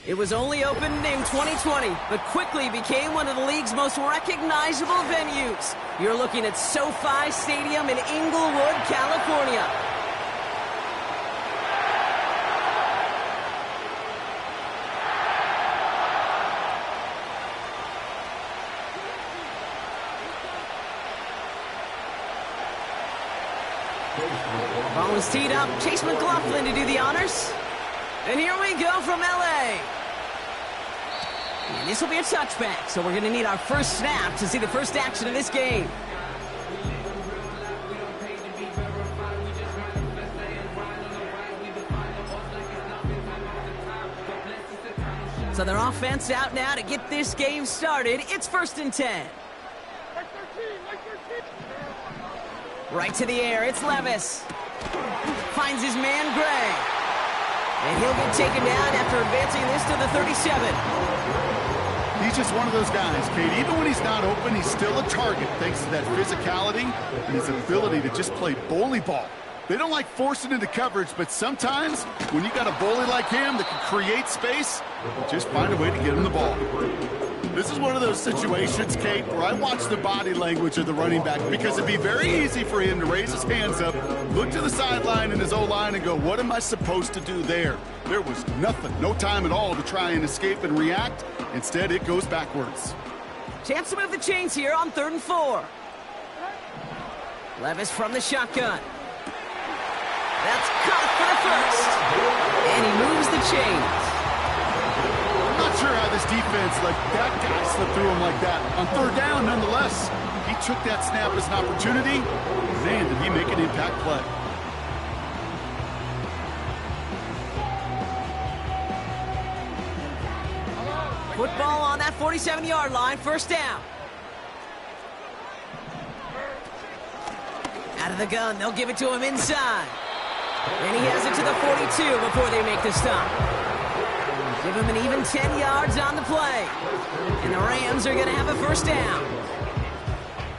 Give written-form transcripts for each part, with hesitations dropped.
It was only opened in 2020, but quickly became one of the league's most recognizable venues. You're looking at SoFi Stadium in Inglewood, California. Ball is teed up. Chase McLaughlin to do the honors. And here we go from LA. And this will be a touchback, so we're going to need our first snap to see the first action of this game. So their offense out now to get this game started. It's 1st and 10. Right to the air, it's Levis. Finds his man, Gray. And he'll get taken down after advancing this to the 37. He's just one of those guys, Kate. Even when he's not open, he's still a target thanks to that physicality and his ability to just play bully ball. They don't like forcing into coverage, but sometimes when you got a bully like him that can create space, just find a way to get him the ball. This is one of those situations, Kate, where I watch the body language of the running back because it'd be very easy for him to raise his hands up, look to the sideline in his O-line and go, what am I supposed to do there? There was nothing, no time at all to try and escape and react. Instead, it goes backwards. Chance to move the chains here on 3rd and 4. Levis from the shotgun. That's caught for the first. And he moves the chains. I'm not sure how this defense let that guy slip through him like that. On 3rd down, nonetheless, he took that snap as an opportunity. Man, did he make an impact play. Football on that 47-yard line, 1st down. Out of the gun, they'll give it to him inside. And he has it to the 42 before they make the stop. Give him an even 10 yards on the play. And the Rams are going to have a 1st down.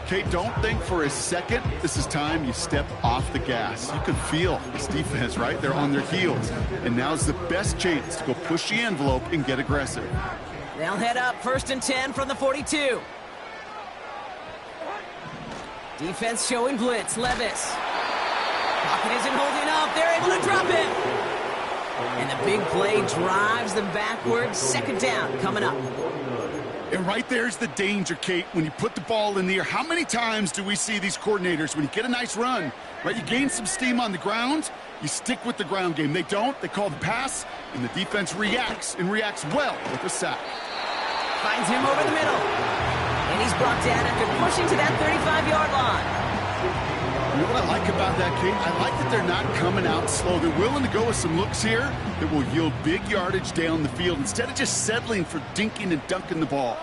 Kate, don't think for a second this is time you step off the gas. You can feel this defense, right? They're on their heels. And now's the best chance to go push the envelope and get aggressive. They'll head up 1st and 10 from the 42. Defense showing blitz. Levis. Pocket isn't holding up. They're able to drop it. And the big play drives them backwards. 2nd down coming up. And right there's the danger, Kate, when you put the ball in the air. How many times do we see these coordinators, when you get a nice run, right, you gain some steam on the ground, you stick with the ground game. They don't. They call the pass, and the defense reacts, and reacts well with a sack. Finds him over the middle. And he's brought down after pushing to that 35-yard line. You know what I like about that, Kate? I like that they're not coming out slow. They're willing to go with some looks here that will yield big yardage down the field instead of just settling for dinking and dunking the ball.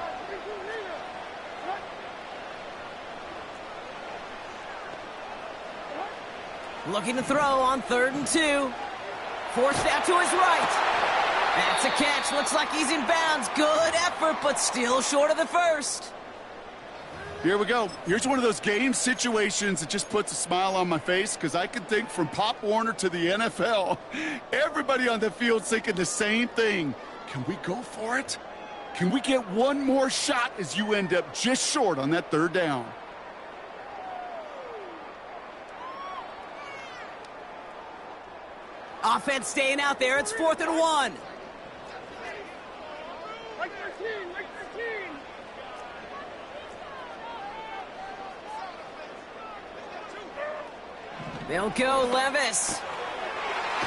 Looking to throw on 3rd and 2. Forced out to his right. That's a catch. Looks like he's in bounds. Good effort, but still short of the 1st. Here we go. Here's one of those game situations that just puts a smile on my face because I can think from Pop Warner to the NFL. Everybody on the field's thinking the same thing. Can we go for it? Can we get one more shot as you end up just short on that 3rd down? Offense staying out there. It's 4th and 1. They'll go Levis.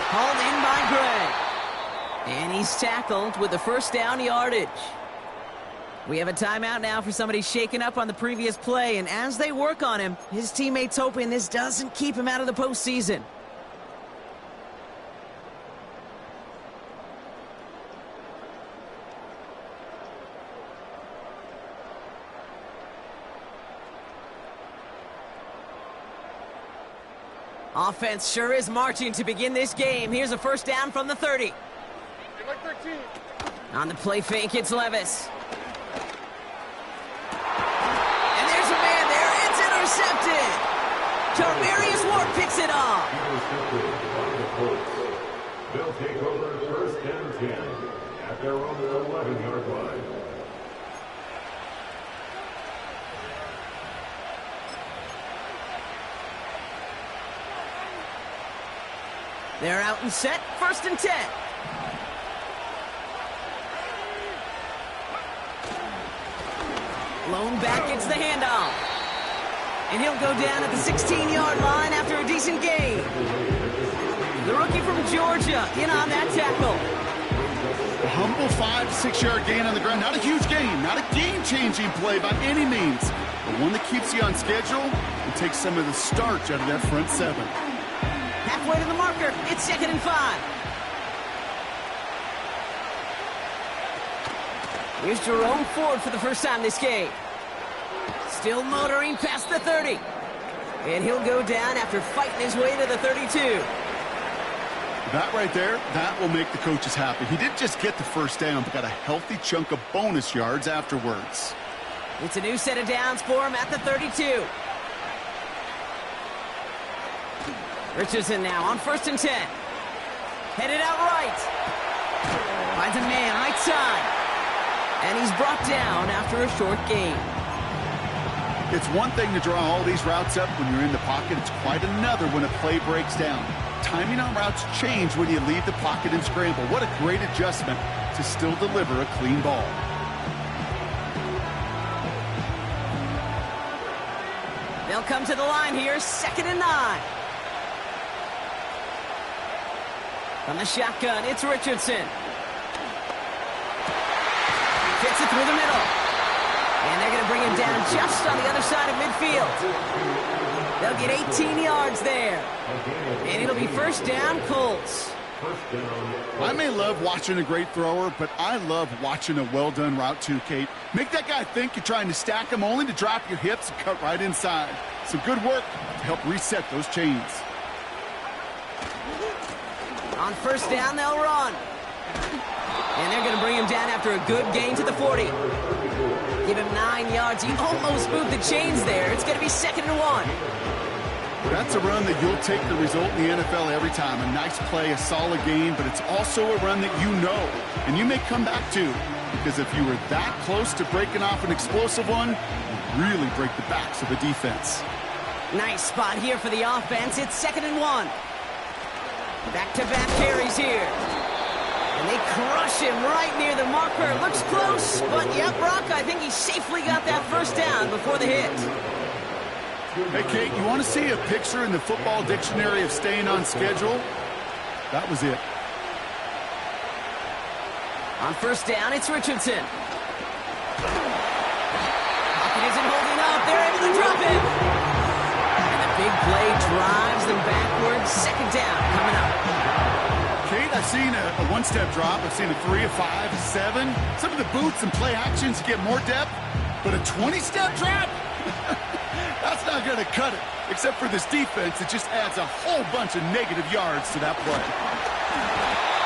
Hauled in by Gray. And he's tackled with the 1st down yardage. We have a timeout now for somebody shaken up on the previous play, and as they work on him, his teammates hoping this doesn't keep him out of the postseason. Offense sure is marching to begin this game. Here's a 1st down from the 30. On the play fake, it's Levis. And there's a man there. It's intercepted. Tarvarius Ward picks it off. They'll take over 1st and 10 at their own 11-yard line. They're out and set, 1st and 10. Lone back gets the handoff. And he'll go down at the 16-yard line after a decent gain. The rookie from Georgia in on that tackle. A humble 5 to 6 yard gain on the ground. Not a huge gain, not a game-changing play by any means, but one that keeps you on schedule and takes some of the starch out of that front 7. Halfway to the marker, it's 2nd and 5. Here's Jerome Ford for the first time this game. Still motoring past the 30. And he'll go down after fighting his way to the 32. That right there, that will make the coaches happy. He didn't just get the first down, but got a healthy chunk of bonus yards afterwards. It's a new set of downs for him at the 32. Richardson now on 1st and 10. Headed out right. Finds a man right side. And he's brought down after a short gain. It's one thing to draw all these routes up when you're in the pocket. It's quite another when a play breaks down. Timing on routes change when you leave the pocket and scramble. What a great adjustment to still deliver a clean ball. They'll come to the line here, 2nd and 9. From the shotgun, it's Richardson. Gets it through the middle. And they're going to bring him down just on the other side of midfield. They'll get 18 yards there. And it'll be 1st down, Colts. I may love watching a great thrower, but I love watching a well-done route too, Kate. Make that guy think you're trying to stack him only to drop your hips and cut right inside. Some good work to help reset those chains. On 1st down, they'll run. And they're going to bring him down after a good gain to the 40. Give him 9 yards. He almost moved the chains there. It's going to be 2nd and 1. That's a run that you'll take the result in the NFL every time. A nice play, a solid game, but it's also a run that you know and you may come back to, because if you were that close to breaking off an explosive one, you really break the backs of the defense. Nice spot here for the offense. It's 2nd and 1. Back-to-back carries here. And they crush him right near the marker. Looks close, but yeah, Brock, I think he safely got that 1st down before the hit. Hey, Kate, you want to see a picture in the football dictionary of staying on schedule? That was it. On 1st down, it's Richardson. Pocket isn't holding up. They're able to drop him. And the big play drives them backwards. 2nd down coming up. Kate, I've seen a one-step drop. I've seen a 3, a 5, a 7. Some of the boots and play actions get more depth, but a 20-step drop? That's not going to cut it. Except for this defense, it just adds a whole bunch of negative yards to that play.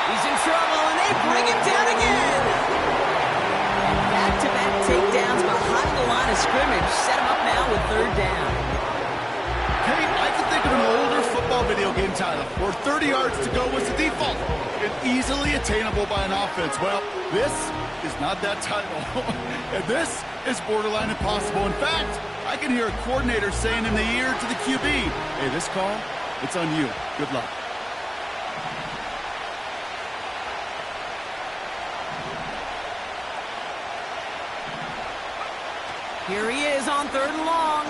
He's in trouble, and they bring him down again. Back-to-back takedowns behind the line of scrimmage. Set him up now with 3rd down. Kate, I can think of an older football video game title where 30 yards to go was the default and easily attainable by an offense. Well, this is not that title. And this is borderline impossible. In fact, I can hear a coordinator saying in the ear to the QB, hey, this call, it's on you. Good luck. Here he is on 3rd and long.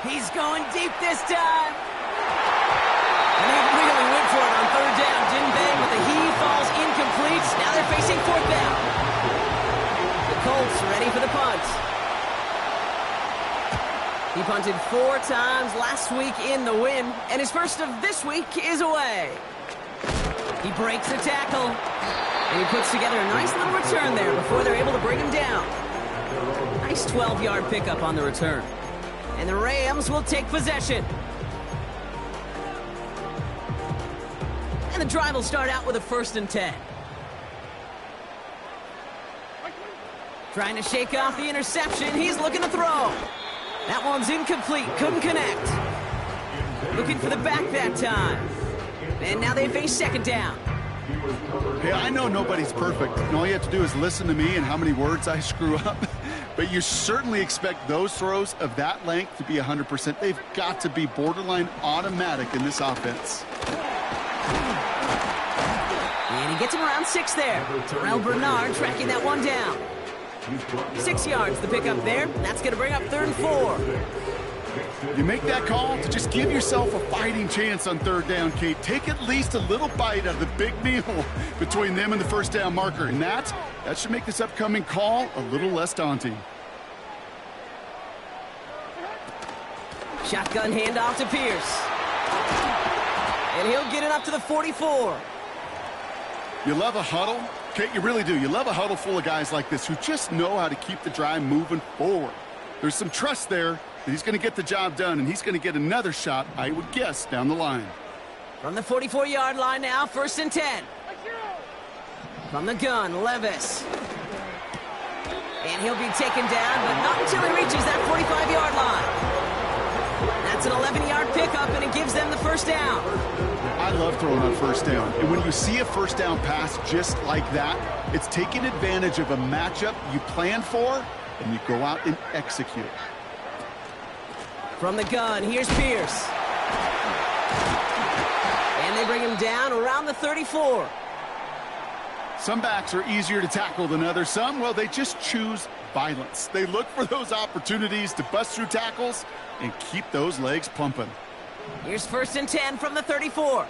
He's going deep this time. And he really went for it on 3rd down. Didn't bang, but the heave falls incomplete. Now they're facing 4th down. The Colts ready for the punt. He punted 4 times last week in the win, and his first of this week is away. He breaks the tackle, and he puts together a nice little return there before they're able to bring him down. Nice 12-yard pickup on the return. And the Rams will take possession. And the drive will start out with a 1st and 10. Trying to shake off the interception. He's looking to throw. That one's incomplete. Couldn't connect. Looking for the back that time. And now they face 2nd down. Hey, I know nobody's perfect, and all you have to do is listen to me and how many words I screw up. But you certainly expect those throws of that length to be 100%. They've got to be borderline automatic in this offense. And he gets him around 6 there. Terrell Bernard tracking that one down. 6 yards the pickup there. And that's going to bring up 3rd and 4. You make that call to just give yourself a fighting chance on 3rd down, Kate. Take at least a little bite out of the big meal between them and the 1st down marker. And that should make this upcoming call a little less daunting. Shotgun handoff to Pierce. And he'll get it up to the 44. You love a huddle? Kate, you really do. You love a huddle full of guys like this who just know how to keep the drive moving forward. There's some trust there that he's going to get the job done, and he's going to get another shot, I would guess, down the line. From the 44-yard line now, 1st and 10. From the gun, Levis. And he'll be taken down, but not until he reaches that 45-yard line. That's an 11-yard pickup, and it gives them the 1st down. I love throwing on 1st down. And when you see a 1st down pass just like that, it's taking advantage of a matchup you planned for, and you go out and execute. From the gun, here's Pierce. And they bring him down around the 34. Some backs are easier to tackle than others. Some, well, they just choose violence. They look for those opportunities to bust through tackles and keep those legs pumping. Here's 1st and 10 from the 34.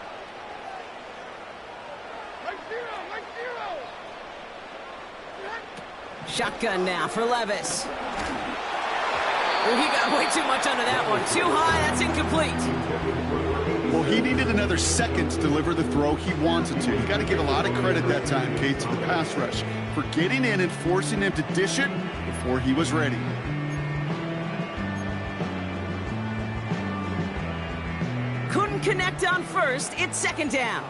Shotgun now for Levis. Oh, he got way too much under that one. Too high, that's incomplete. Well, he needed another second to deliver the throw he wanted to. You got to give a lot of credit that time, Kate, to the pass rush for getting in and forcing him to dish it before he was ready. Couldn't connect on 1st. It's 2nd down.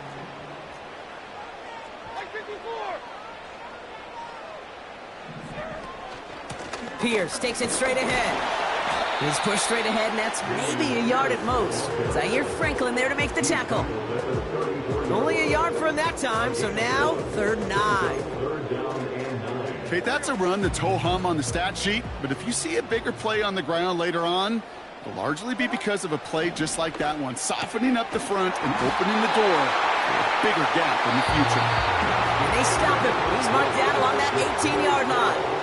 Pierce takes it straight ahead. He's pushed straight ahead, and that's maybe a yard at most. Zaire Franklin there to make the tackle. Only a yard for him that time, so now 3rd and 9. Kate, that's a run that's ho-hum on the stat sheet, but if you see a bigger play on the ground later on, it'll largely be because of a play just like that one, softening up the front and opening the door for a bigger gap in the future. And they stop him. He's marked down along that 18-yard line.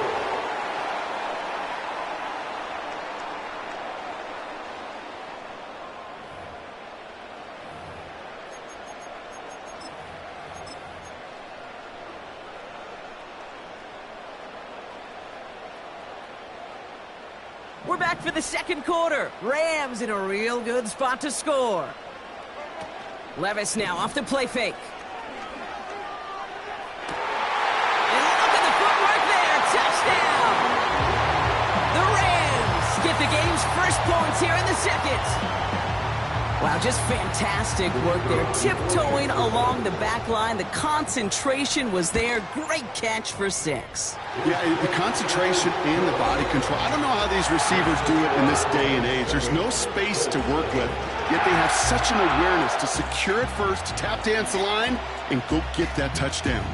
We're back for the 2nd quarter. Rams in a real good spot to score. Levis now off the play fake. And look at the footwork there. Touchdown! The Rams get the game's 1st points here in the 2nd. Wow, just fantastic work there. Tiptoeing along the back line. The concentration was there. Great catch for 6. Yeah, the concentration and the body control. I don't know how these receivers do it in this day and age. There's no space to work with, yet they have such an awareness to secure it first, to tap dance the line, and go get that touchdown.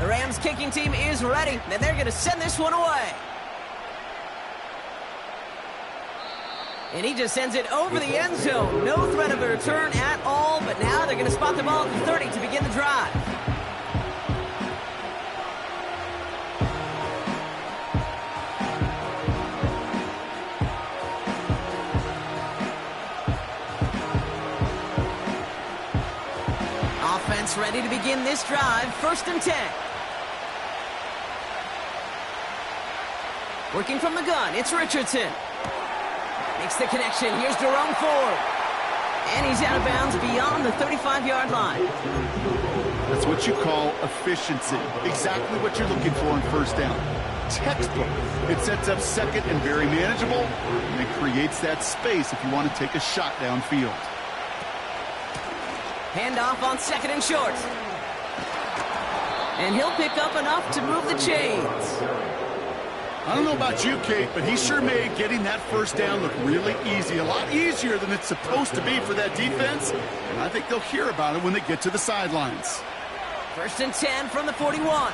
The Rams kicking team is ready, and they're going to send this one away. And he just sends it over the end zone. No threat of a return at all, but now they're going to spot the ball at the 30 to begin the drive. Offense ready to begin this drive. 1st and 10. Working from the gun, it's Richardson. Makes the connection. Here's Jerome Ford. And he's out of bounds beyond the 35-yard line. That's what you call efficiency. Exactly what you're looking for in 1st down. Textbook. It sets up 2nd and very manageable, and it creates that space if you want to take a shot downfield. Handoff on 2nd and short. And he'll pick up enough to move the chains. I don't know about you, Kate, but he sure made getting that first down look really easy. A lot easier than it's supposed to be for that defense. And I think they'll hear about it when they get to the sidelines. 1st and 10 from the 41.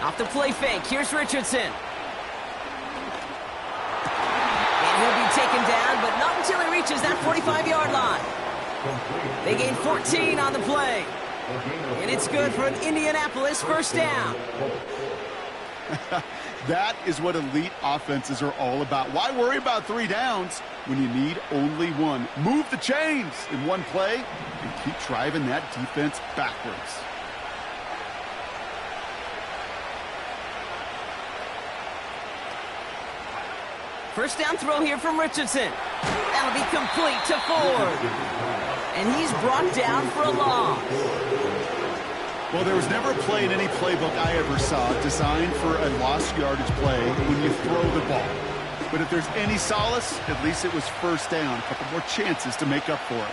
Off the play fake. Here's Richardson. And he'll be taken down, but not until he reaches that 45-yard line. They gain 14 on the play. And it's good for an Indianapolis first down. That is what elite offenses are all about. Why worry about 3 downs when you need only 1? Move the chains in one play and keep driving that defense backwards. First down throw here from Richardson. That'll be complete to Ford. And he's brought down for a loss. Well, there was never a play in any playbook I ever saw designed for a lost yardage play when you throw the ball. But if there's any solace, at least it was first down. A couple more chances to make up for it.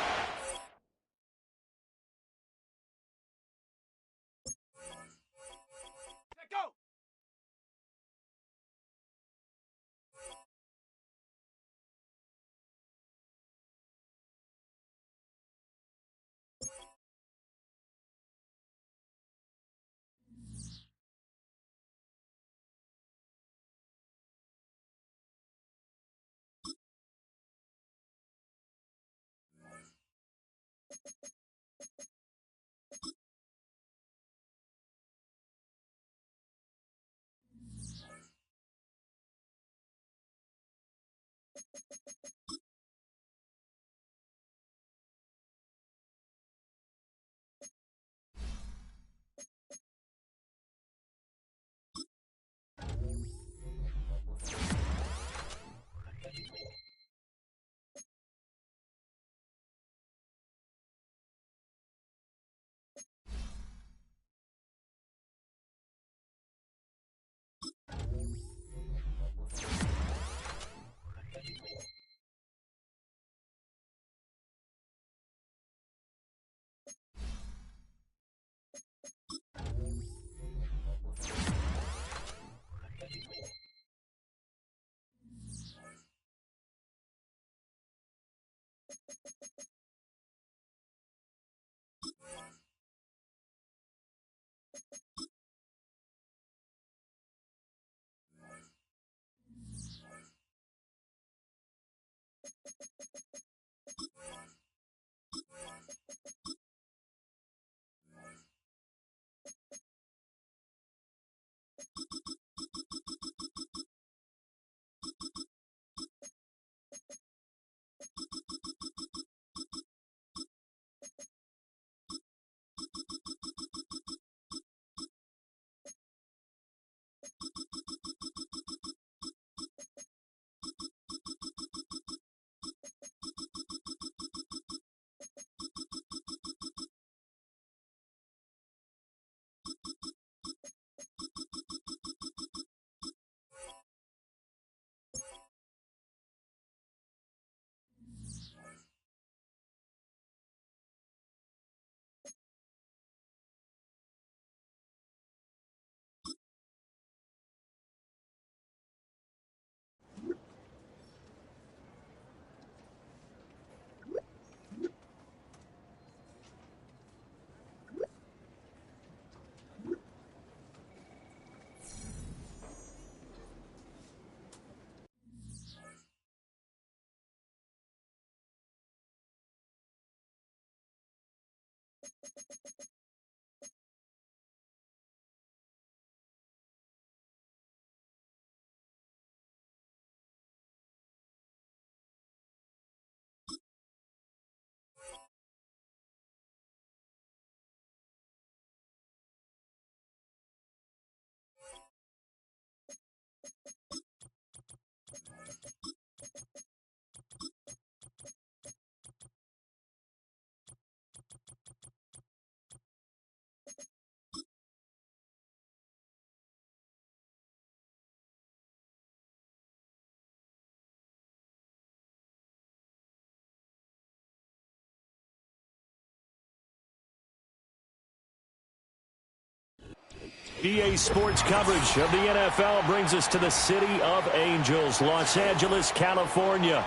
EA Sports coverage of the NFL brings us to the City of Angels, Los Angeles, California.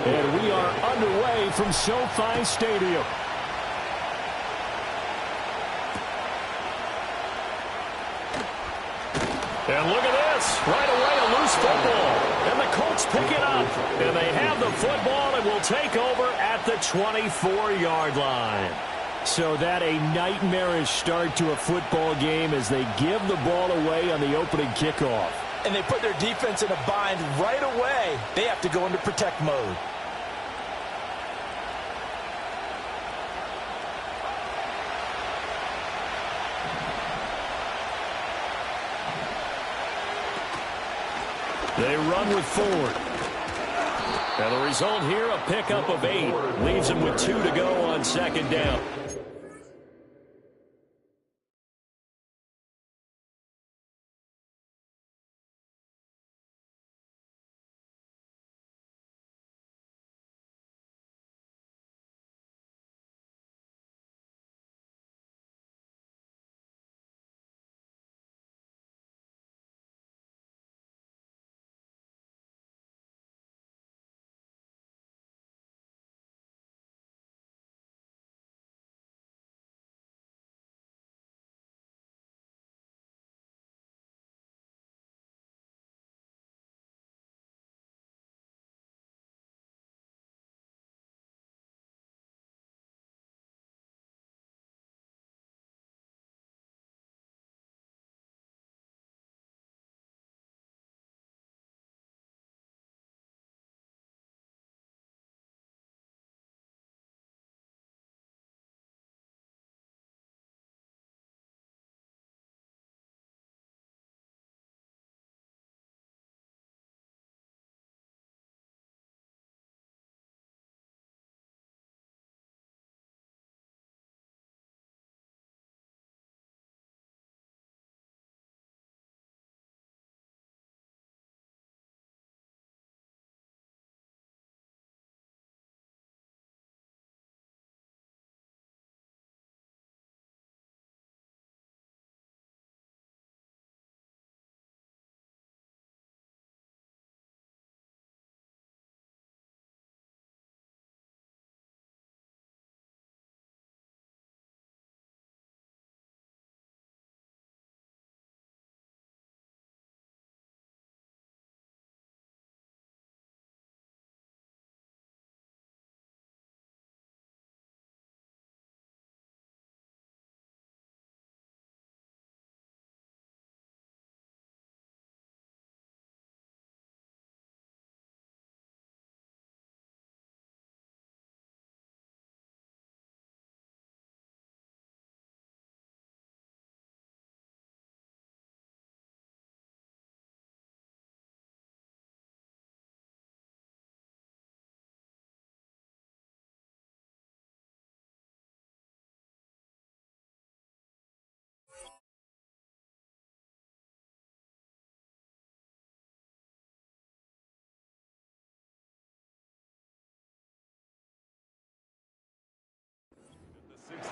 And we are underway from SoFi Stadium. And look at this. Right away, a loose football. And the Colts pick it up. And they have the football and will take over at the 24-yard line. So that a nightmarish start to a football game as they give the ball away on the opening kickoff. And they put their defense in a bind right away. They have to go into protect mode. They run with 4. And the result here, a pickup of 8. Leaves them with 2 to go on second down.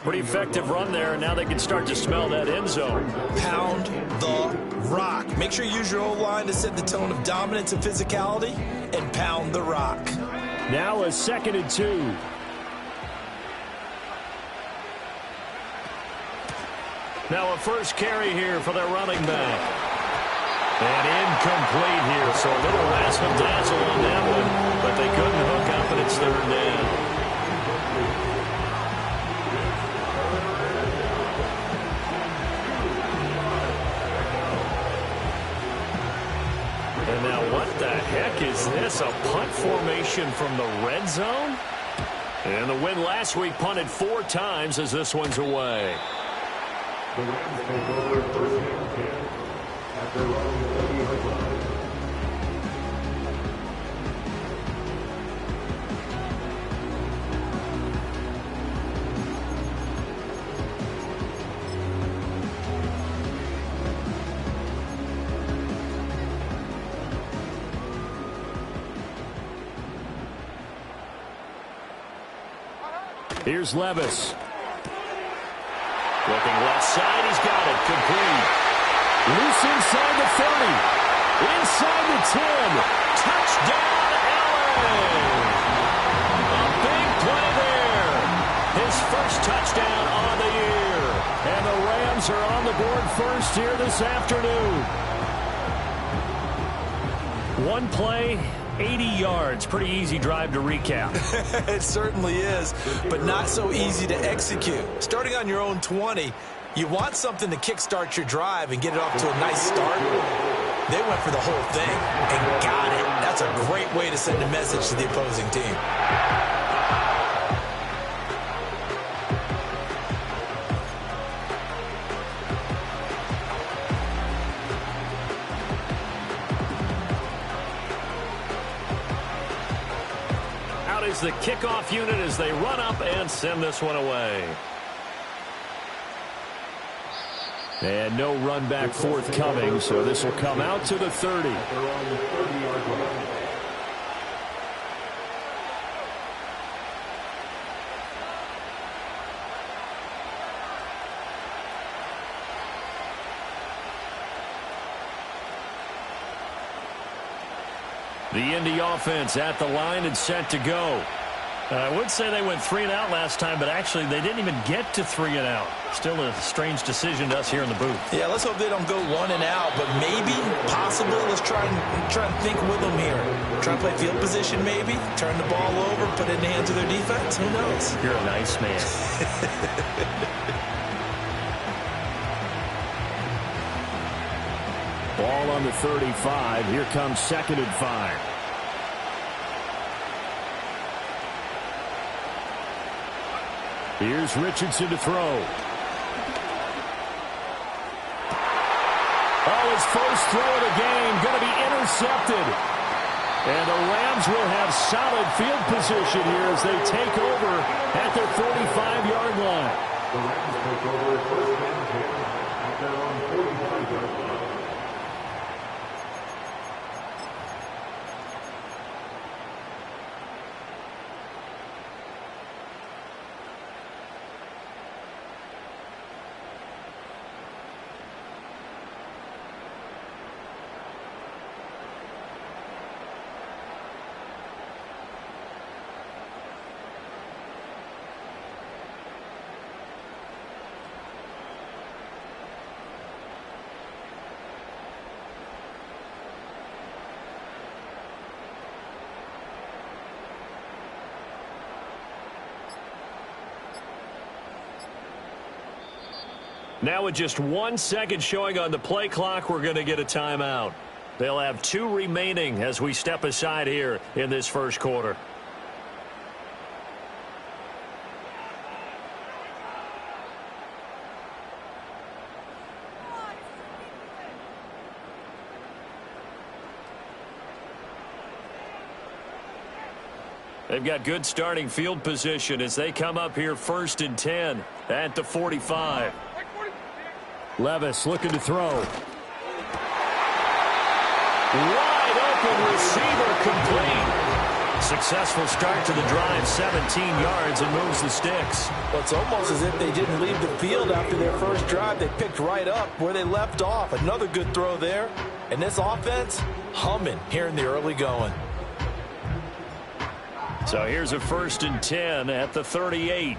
Pretty effective run there, and now they can start to smell that end zone. Pound the rock. Make sure you use your O-line to set the tone of dominance and physicality, and pound the rock. Now a 2nd and 2. Now a first carry here for their running back. And incomplete here, so a little razzle-dazzle on that one, but they couldn't hook up, and it's 3rd down. And now what the heck is this? A punt formation from the red zone? And the win last week punted 4 times as this one's away. The Rams take over 1st and 10 at their own 30-yard line. Here's Levis. Looking left side, he's got it. Complete. Loose inside the 30. Inside the 10. Touchdown, Allen. A big play there. His first touchdown on the year. And the Rams are on the board first here this afternoon. One play, 80 yards. Pretty easy drive to recap. It certainly is, but not so easy to execute. Starting on your own 20, you want something to kickstart your drive and get it off to a nice start. They went for the whole thing and got it. That's a great way to send a message to the opposing team. Is the kickoff unit as they run up and send this one away. And no run back forthcoming, so this will come out to the 30. The Indy offense at the line and set to go. I would say they went 3 and out last time, but actually they didn't even get to 3 and out. Still a strange decision to us here in the booth. Yeah, let's hope they don't go 1 and out, but maybe, possible. Let's try and think with them here. Try and play field position maybe, turn the ball over, put it in the hands of their defense. Who knows? You're a nice man. Ball on the 35. Here comes 2nd and 5. Here's Richardson to throw. Oh, his first throw of the game going to be intercepted. And the Rams will have solid field position here as they take over at their 45-yard line. The Rams take over first and 10 at their own 45-yard line. Now with just 1 second showing on the play clock, we're going to get a timeout. They'll have 2 remaining as we step aside here in this first quarter. They've got good starting field position as they come up here 1st and 10 at the 45. Levis looking to throw. Wide open receiver complete. Successful start to the drive, 17 yards, and moves the sticks. Well, it's almost as if they didn't leave the field after their first drive. They picked right up where they left off. Another good throw there. And this offense, humming here in the early going. So here's a 1st and 10 at the 38.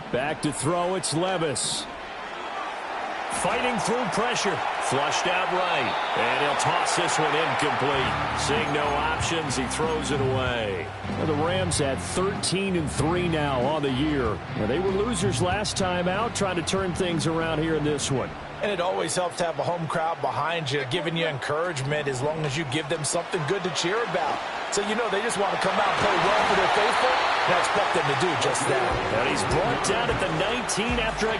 Back to throw, it's Levis. Fighting through pressure. Flushed out right. And he'll toss this one incomplete. Seeing no options, he throws it away. Well, the Rams at 13-3 now on the year. Well, they were losers last time out, trying to turn things around here in this one. And it always helps to have a home crowd behind you, giving you encouragement as long as you give them something good to cheer about. So, you know, they just want to come out and play well for their faithful, and I expect them to do just that. And he's brought down at the 19 after a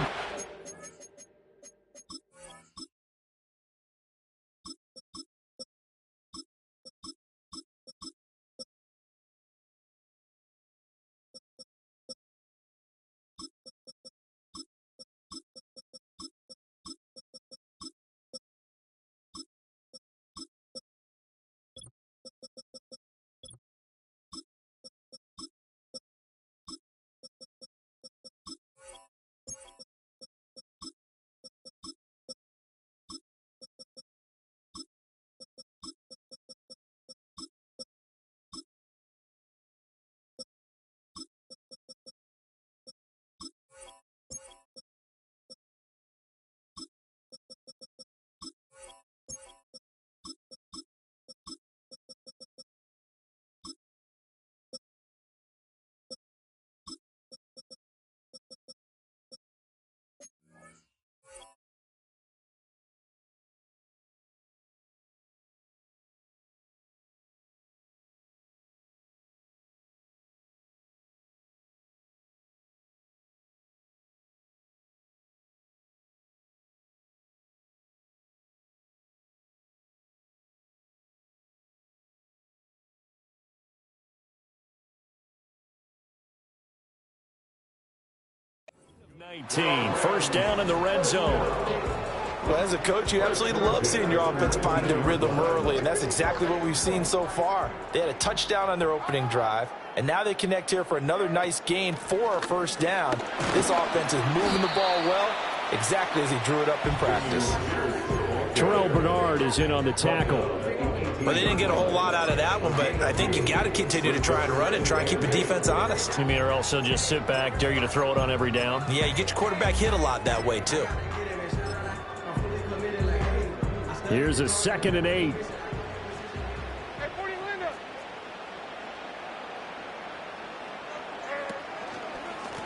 19, first down in the red zone. Well, as a coach, you absolutely love seeing your offense find their rhythm early, and that's exactly what we've seen so far. They had a touchdown on their opening drive, and now they connect here for another nice gain for a first down. This offense is moving the ball well, exactly as he drew it up in practice. Terrell Bernard is in on the tackle. Well, they didn't get a whole lot out of that one, but I think you got to continue to try and run it and try and keep the defense honest. You mean, or also just sit back, dare you to throw it on every down? Yeah, you get your quarterback hit a lot that way, too. Here's a 2nd and 8.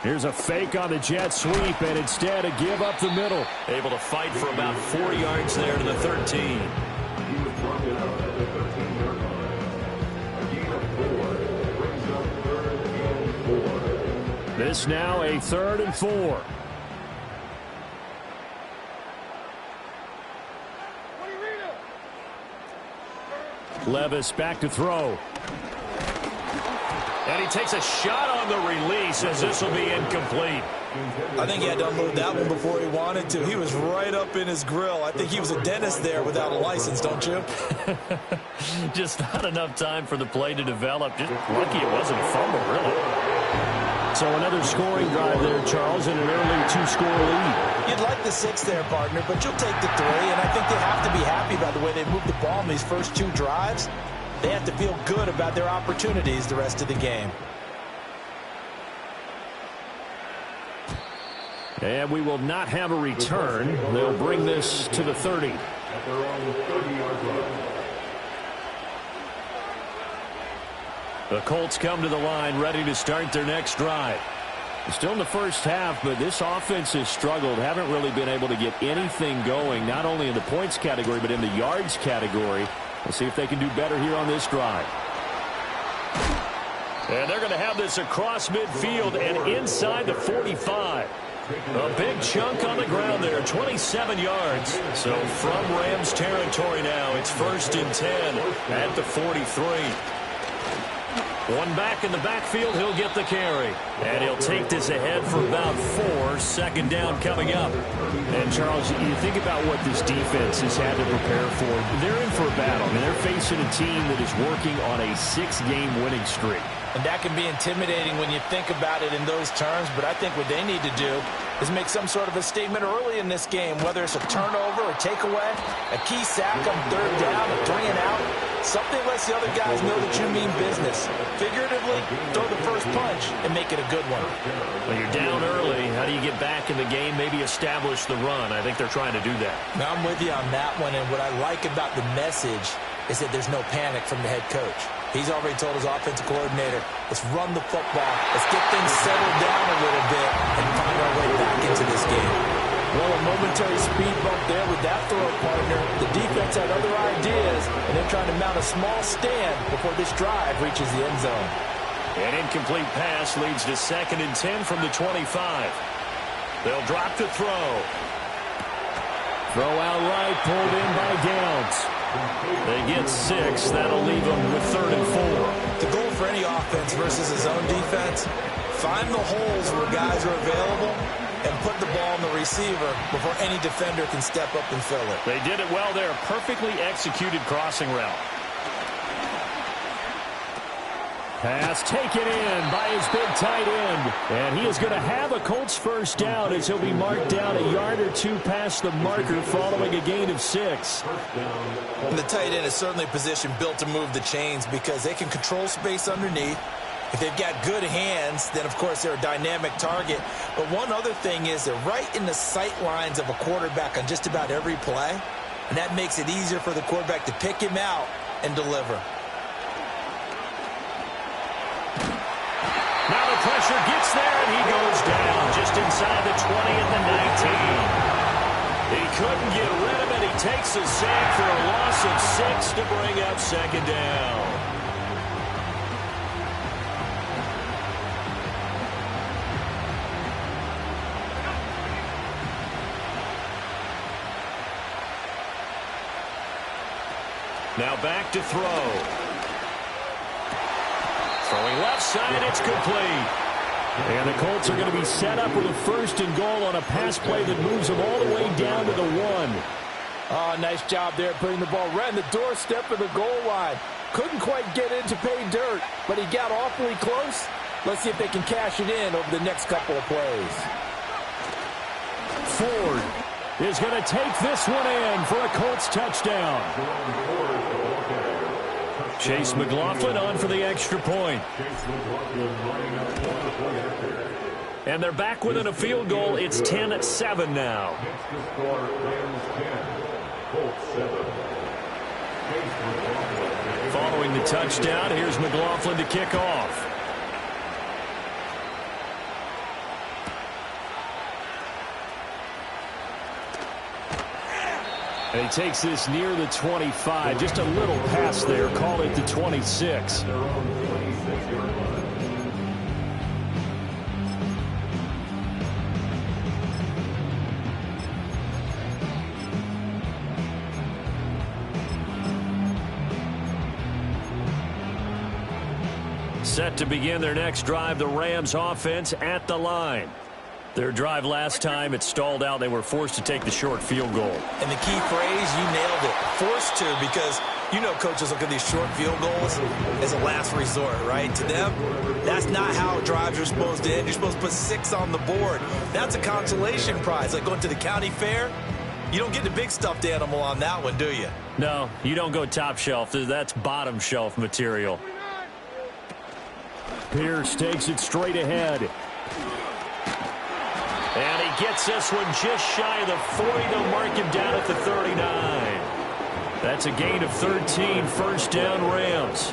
Here's a fake on the jet sweep, and instead a give up the middle. Able to fight for about 4 yards there to the 13. This now a 3rd and 4. Levis back to throw. And he takes a shot on the release as this will be incomplete. I think he had to unload that one before he wanted to. He was right up in his grill. I think he was a dentist there without a license, don't you? Just not enough time for the play to develop. Just lucky it wasn't a fumble, really. So another scoring drive there, Charles, and an early 2-score lead. You'd like the 6 there, partner, but you'll take the 3, and I think they have to be happy by the way they moved the ball in these first 2 drives. They have to feel good about their opportunities the rest of the game. And we will not have a return. They'll bring this to the 30. The Colts come to the line ready to start their next drive. Still in the first half, but this offense has struggled. Haven't really been able to get anything going, not only in the points category, but in the yards category. We'll see if they can do better here on this drive. And they're going to have this across midfield and inside the 45. A big chunk on the ground there, 27 yards. So from Rams territory now, it's 1st and 10 at the 43. One back in the backfield, he'll get the carry. And he'll take this ahead for about 4. 2nd down coming up. And, Charles, you think about what this defense has had to prepare for. They're in for a battle. I mean, they're facing a team that is working on a 6-game winning streak. And that can be intimidating when you think about it in those terms, but I think what they need to do is make some sort of a statement early in this game, whether it's a turnover, a takeaway, a key sack on 3rd down, a 3 and out. Something lets the other guys know that you mean business. Figuratively, throw the first punch and make it a good one. When you're down early, how do you get back in the game, maybe establish the run? I think they're trying to do that. Now, I'm with you on that one, and what I like about the message is that there's no panic from the head coach. He's already told his offensive coordinator, let's run the football, let's get things settled down a little bit and find our way back into this game. Well, a momentary speed bump there with that throw, partner. The defense had other ideas, and they're trying to mount a small stand before this drive reaches the end zone. An incomplete pass leads to 2nd and 10 from the 25. They'll drop to throw. Throw out right, pulled in by Downs. They get 6. That'll leave them with 3rd and 4. The goal for any offense versus a zone defense, find the holes where guys are available and put the ball in the receiver before any defender can step up and fill it. They did it well there. Perfectly executed crossing route. Pass taken in by his big tight end. And he is going to have a Colts first down as he'll be marked down a yard or 2 past the marker following a gain of 6. And the tight end is certainly a position built to move the chains because they can control space underneath. If they've got good hands, then, of course, they're a dynamic target. But one other thing is they're right in the sight lines of a quarterback on just about every play. And that makes it easier for the quarterback to pick him out and deliver. Now the pressure gets there, and he goes down just inside the 20 at the 19. He couldn't get rid of it. He takes a sack for a loss of 6 to bring up 2nd down. Now back to throw. Throwing left side, it's complete. And the Colts are going to be set up with a 1st and goal on a pass play that moves them all the way down to the 1. Oh, nice job there putting the ball right on the doorstep of the goal line. Couldn't quite get in to pay dirt, but he got awfully close. Let's see if they can cash it in over the next couple of plays. Ford is going to take this one in for a Colts touchdown. Chase McLaughlin on for the extra point. And they're back within a field goal. It's 10-7 now. Following the touchdown, here's McLaughlin to kick off. And he takes this near the 25. Just a little pass there. Call it the 26. Set to begin their next drive, the Rams offense at the line. Their drive last time, it stalled out. They were forced to take the short field goal. And the key phrase, you nailed it, forced to, because you know coaches look at these short field goals as a last resort, right? To them, that's not how drives are supposed to end. You're supposed to put 6 on the board. That's a consolation prize, like going to the county fair. You don't get the big stuffed animal on that one, do you? No, you don't go top shelf. That's bottom shelf material. Pierce takes it straight ahead. And he gets this one just shy of the 40. They'll mark him down at the 39. That's a gain of 13. 1st down, Rams.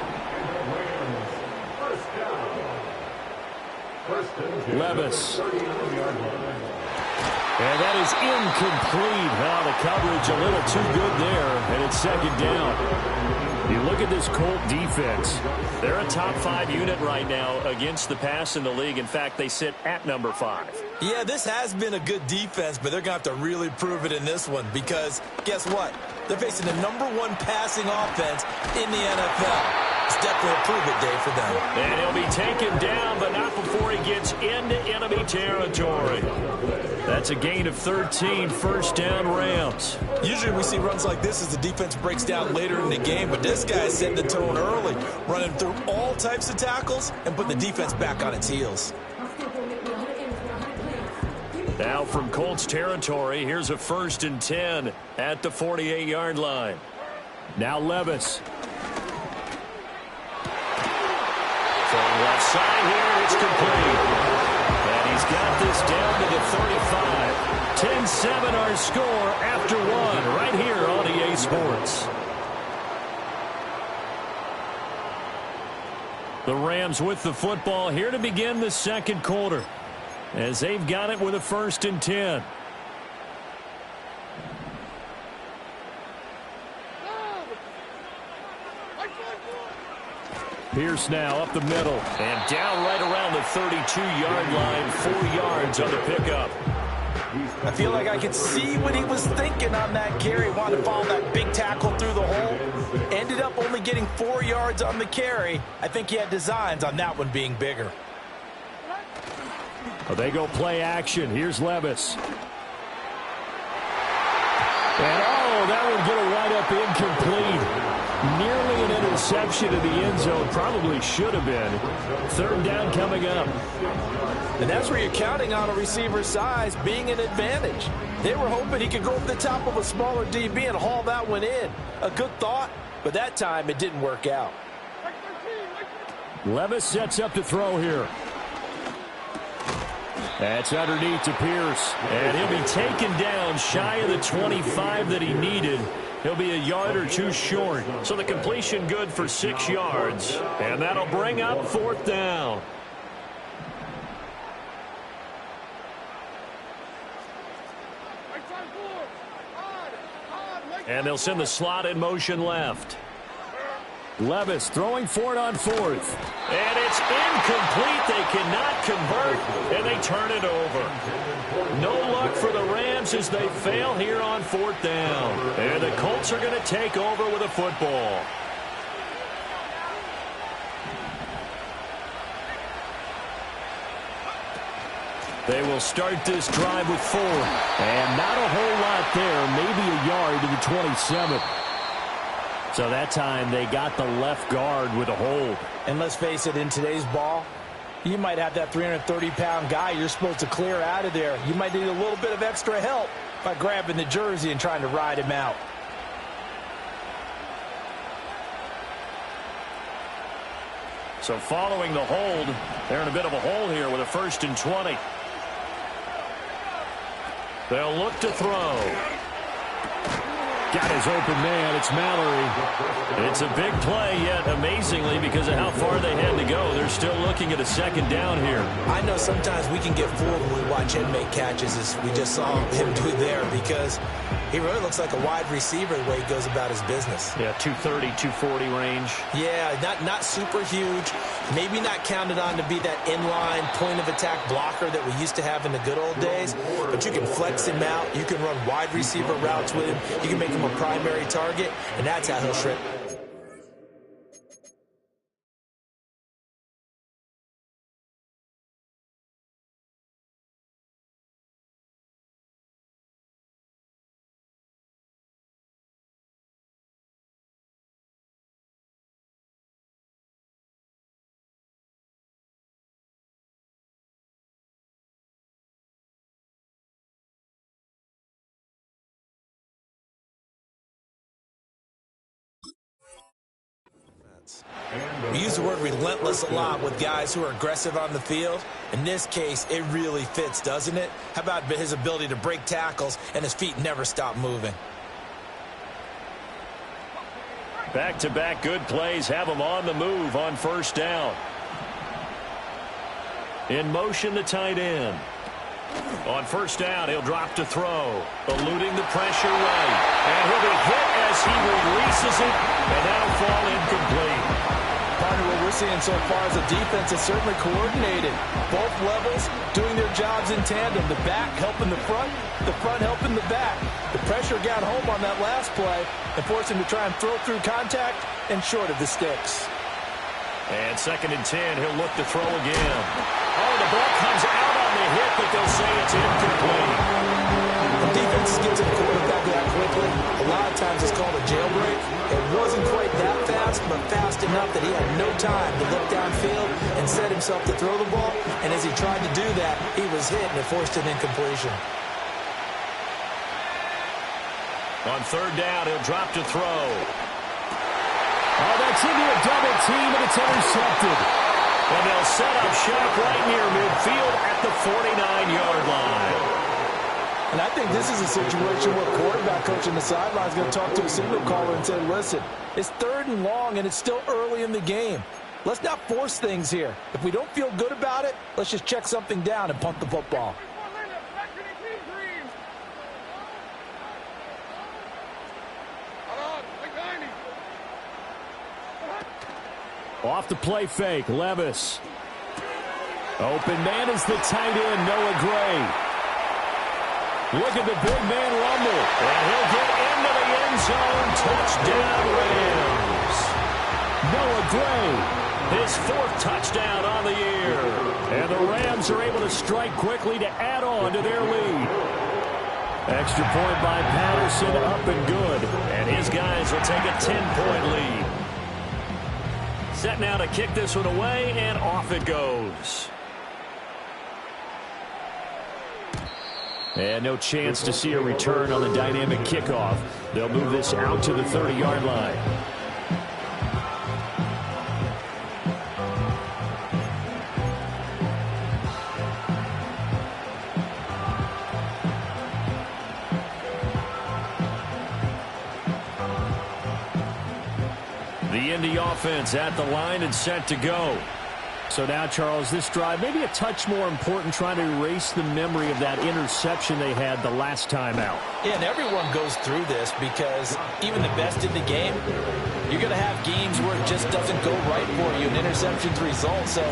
Levis. And that is incomplete. Now the coverage a little too good there, and it's 2nd down. You look at this Colt defense. They're a top 5 unit right now against the pass in the league. In fact, they sit at number 5. Yeah, this has been a good defense, but they're going to have to really prove it in this one because guess what? They're facing the #1 passing offense in the NFL. It's definitely a prove-it day for them. And he'll be taken down, but not before he gets into enemy territory. That's a gain of 13. 1st down, Rams. Usually we see runs like this as the defense breaks down later in the game, but this guy is setting the tone early, running through all types of tackles and putting the defense back on its heels. Now from Colts territory, here's a 1st and 10 at the 48-yard line. Now Levis. From left side here, it's complete. And he's got this down to the 35. 10-7 our score after 1 right here on EA Sports. The Rams with the football here to begin the 2nd quarter, as they've got it with a 1st and 10. Pierce now up the middle and down right around the 32-yard line. 4 yards on the pickup. I feel like I could see what he was thinking on that carry. Wanted to follow that big tackle through the hole. Ended up only getting 4 yards on the carry. I think he had designs on that one being bigger. Well, they go play action. Here's Levis. And, that would get a wide-up incomplete. Nearly an interception in the end zone. Probably should have been. 3rd down coming up. And that's where you're counting on a receiver's size being an advantage. They were hoping he could go over the top of a smaller DB and haul that one in. A good thought, but that time it didn't work out. Levis sets up to throw here. That's underneath to Pierce. And he'll be taken down shy of the 25 that he needed. He'll be a yard or 2 short. So the completion good for 6 yards. And that'll bring up 4th down. And they'll send the slot in motion left. Levis throwing for it on 4th. And it's incomplete. They cannot convert, and they turn it over. No luck for the Rams as they fail here on 4th down. And the Colts are going to take over with a football. They will start this drive with 4. And not a whole lot there, maybe a yard to the 27. So that time they got the left guard with a hold. And let's face it, in today's ball, you might have that 330-pound guy you're supposed to clear out of there. You might need a little bit of extra help by grabbing the jersey and trying to ride him out. So following the hold, they're in a bit of a hole here with a 1st and 20. They'll look to throw. Got his open man. It's Mallory. It's a big play, yet amazingly, because of how far they had to go, they're still looking at a 2nd down here. I know sometimes we can get fooled when we watch him make catches, as we just saw him do there, because he really looks like a wide receiver the way he goes about his business. Yeah, 230, 240 range. Yeah, not super huge. Maybe not counted on to be that inline point-of-attack blocker that we used to have in the good old days, but you can flex him out. You can run wide receiver routes with him. You can make him a primary target, and that's how he'll shrink. We use the word relentless a lot with guys who are aggressive on the field. In this case, it really fits, doesn't it? How about his ability to break tackles and his feet never stop moving? Back-to-back good plays have him on the move on 1st down. In motion, the tight end. On 1st down, he'll drop to throw, eluding the pressure right. And he'll be hit as he releases it, and that'll fall incomplete. Partner, what we're seeing so far is a defense that's certainly coordinated. Both levels doing their jobs in tandem. The back helping the front helping the back. The pressure got home on that last play and forced him to try and throw through contact and short of the sticks. And 2nd and 10, he'll look to throw again. Oh, the ball comes out on the hit, but they'll say it's incomplete. The defense gets to the quarterback that quickly. A lot of times it's called a jailbreak. It wasn't quite that fast, but fast enough that he had no time to look downfield and set himself to throw the ball. And as he tried to do that, he was hit and it forced an incompletion. On 3rd down, he'll drop to throw. Oh, that's into a double team, and it's intercepted. And they'll set up shop right near midfield at the 49-yard line. And I think this is a situation where quarterback coach on the sideline is going to talk to a signal caller and say, listen, it's 3rd and long, and it's still early in the game. Let's not force things here. If we don't feel good about it, let's just check something down and punt the football. Off the play fake, Levis. Open man is the tight end, Noah Gray. Look at the big man rumble. And he'll get into the end zone. Touchdown, Rams. Noah Gray, his 4th touchdown on the year. And the Rams are able to strike quickly to add on to their lead. Extra point by Patterson, up and good. And his guys will take a 10-point lead. Set now to kick this one away, and off it goes. And no chance to see a return on the dynamic kickoff. They'll move this out to the 30-yard line. The Indy offense at the line and set to go. So now, Charles, this drive maybe a touch more important, trying to erase the memory of that interception they had the last time out. Yeah, and everyone goes through this because even the best in the game, you're going to have games where it just doesn't go right for you, and interceptions result. So,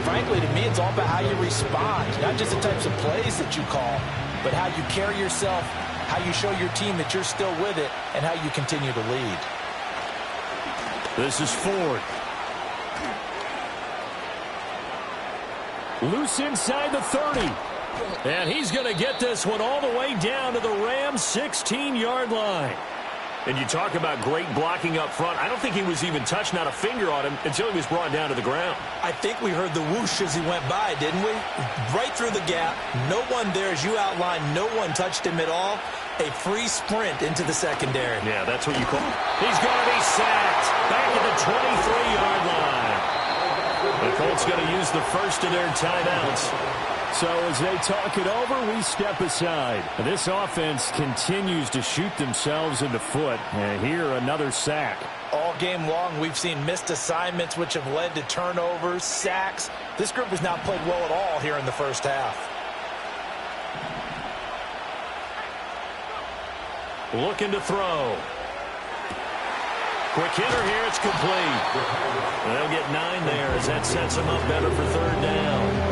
frankly, to me, it's all about how you respond, not just the types of plays that you call, but how you carry yourself, how you show your team that you're still with it, and how you continue to lead. This is Ford. Loose inside the 30. And he's going to get this one all the way down to the Rams' 16-yard line. And you talk about great blocking up front. I don't think he was even touched, not a finger on him, until he was brought down to the ground. I think we heard the whoosh as he went by, didn't we? Right through the gap. No one there, as you outlined. No one touched him at all. A free sprint into the secondary. Yeah, that's what you call it. He's going to be sacked back at the 23-yard line. The Colts going to use the first of their timeouts. So as they talk it over, we step aside. This offense continues to shoot themselves in the foot. And here, another sack. All game long, we've seen missed assignments, which have led to turnovers, sacks. This group has not played well at all here in the first half. Looking to throw. Quick hitter here, it's complete. They'll get 9 there as that sets them up better for third down.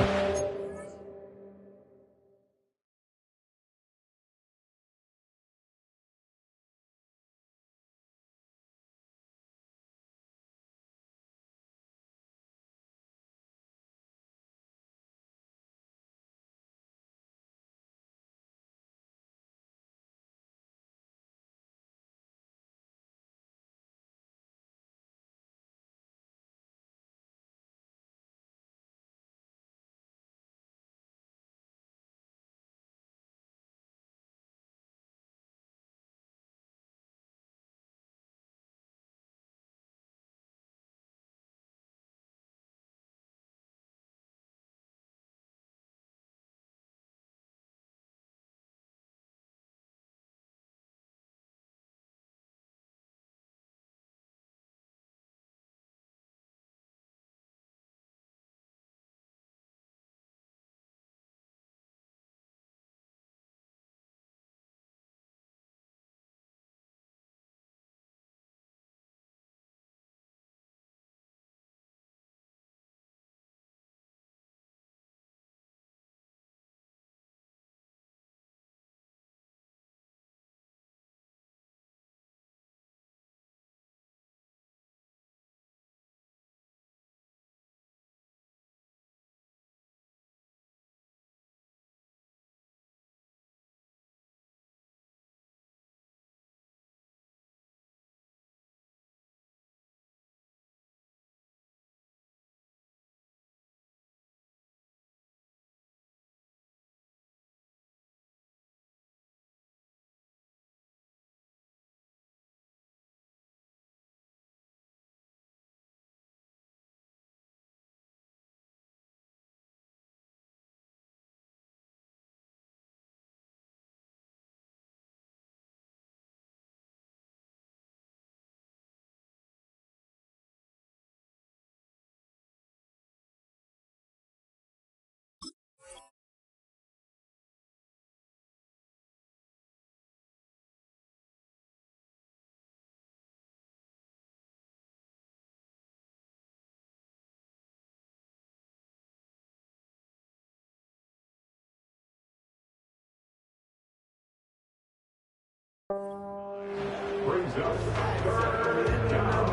Brings up third down.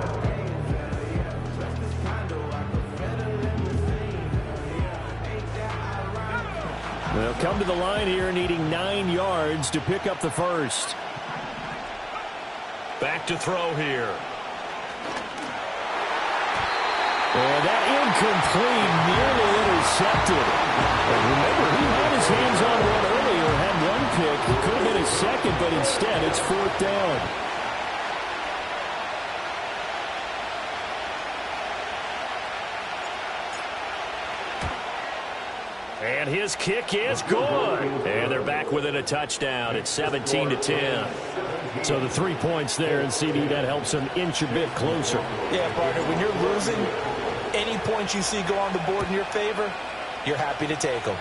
They'll come to the line here needing 9 yards to pick up the first. Back to throw here. And that incomplete, nearly intercepted. And remember, he had his hands on one earlier, had one pick. Could have been his second, but instead it's 4th down. And his kick is good. And they're back within a touchdown. It's 17-10. So the 3 points there, and CD, that helps them inch a bit closer. Yeah, partner, when you're losing, any points you see go on the board in your favor, you're happy to take them.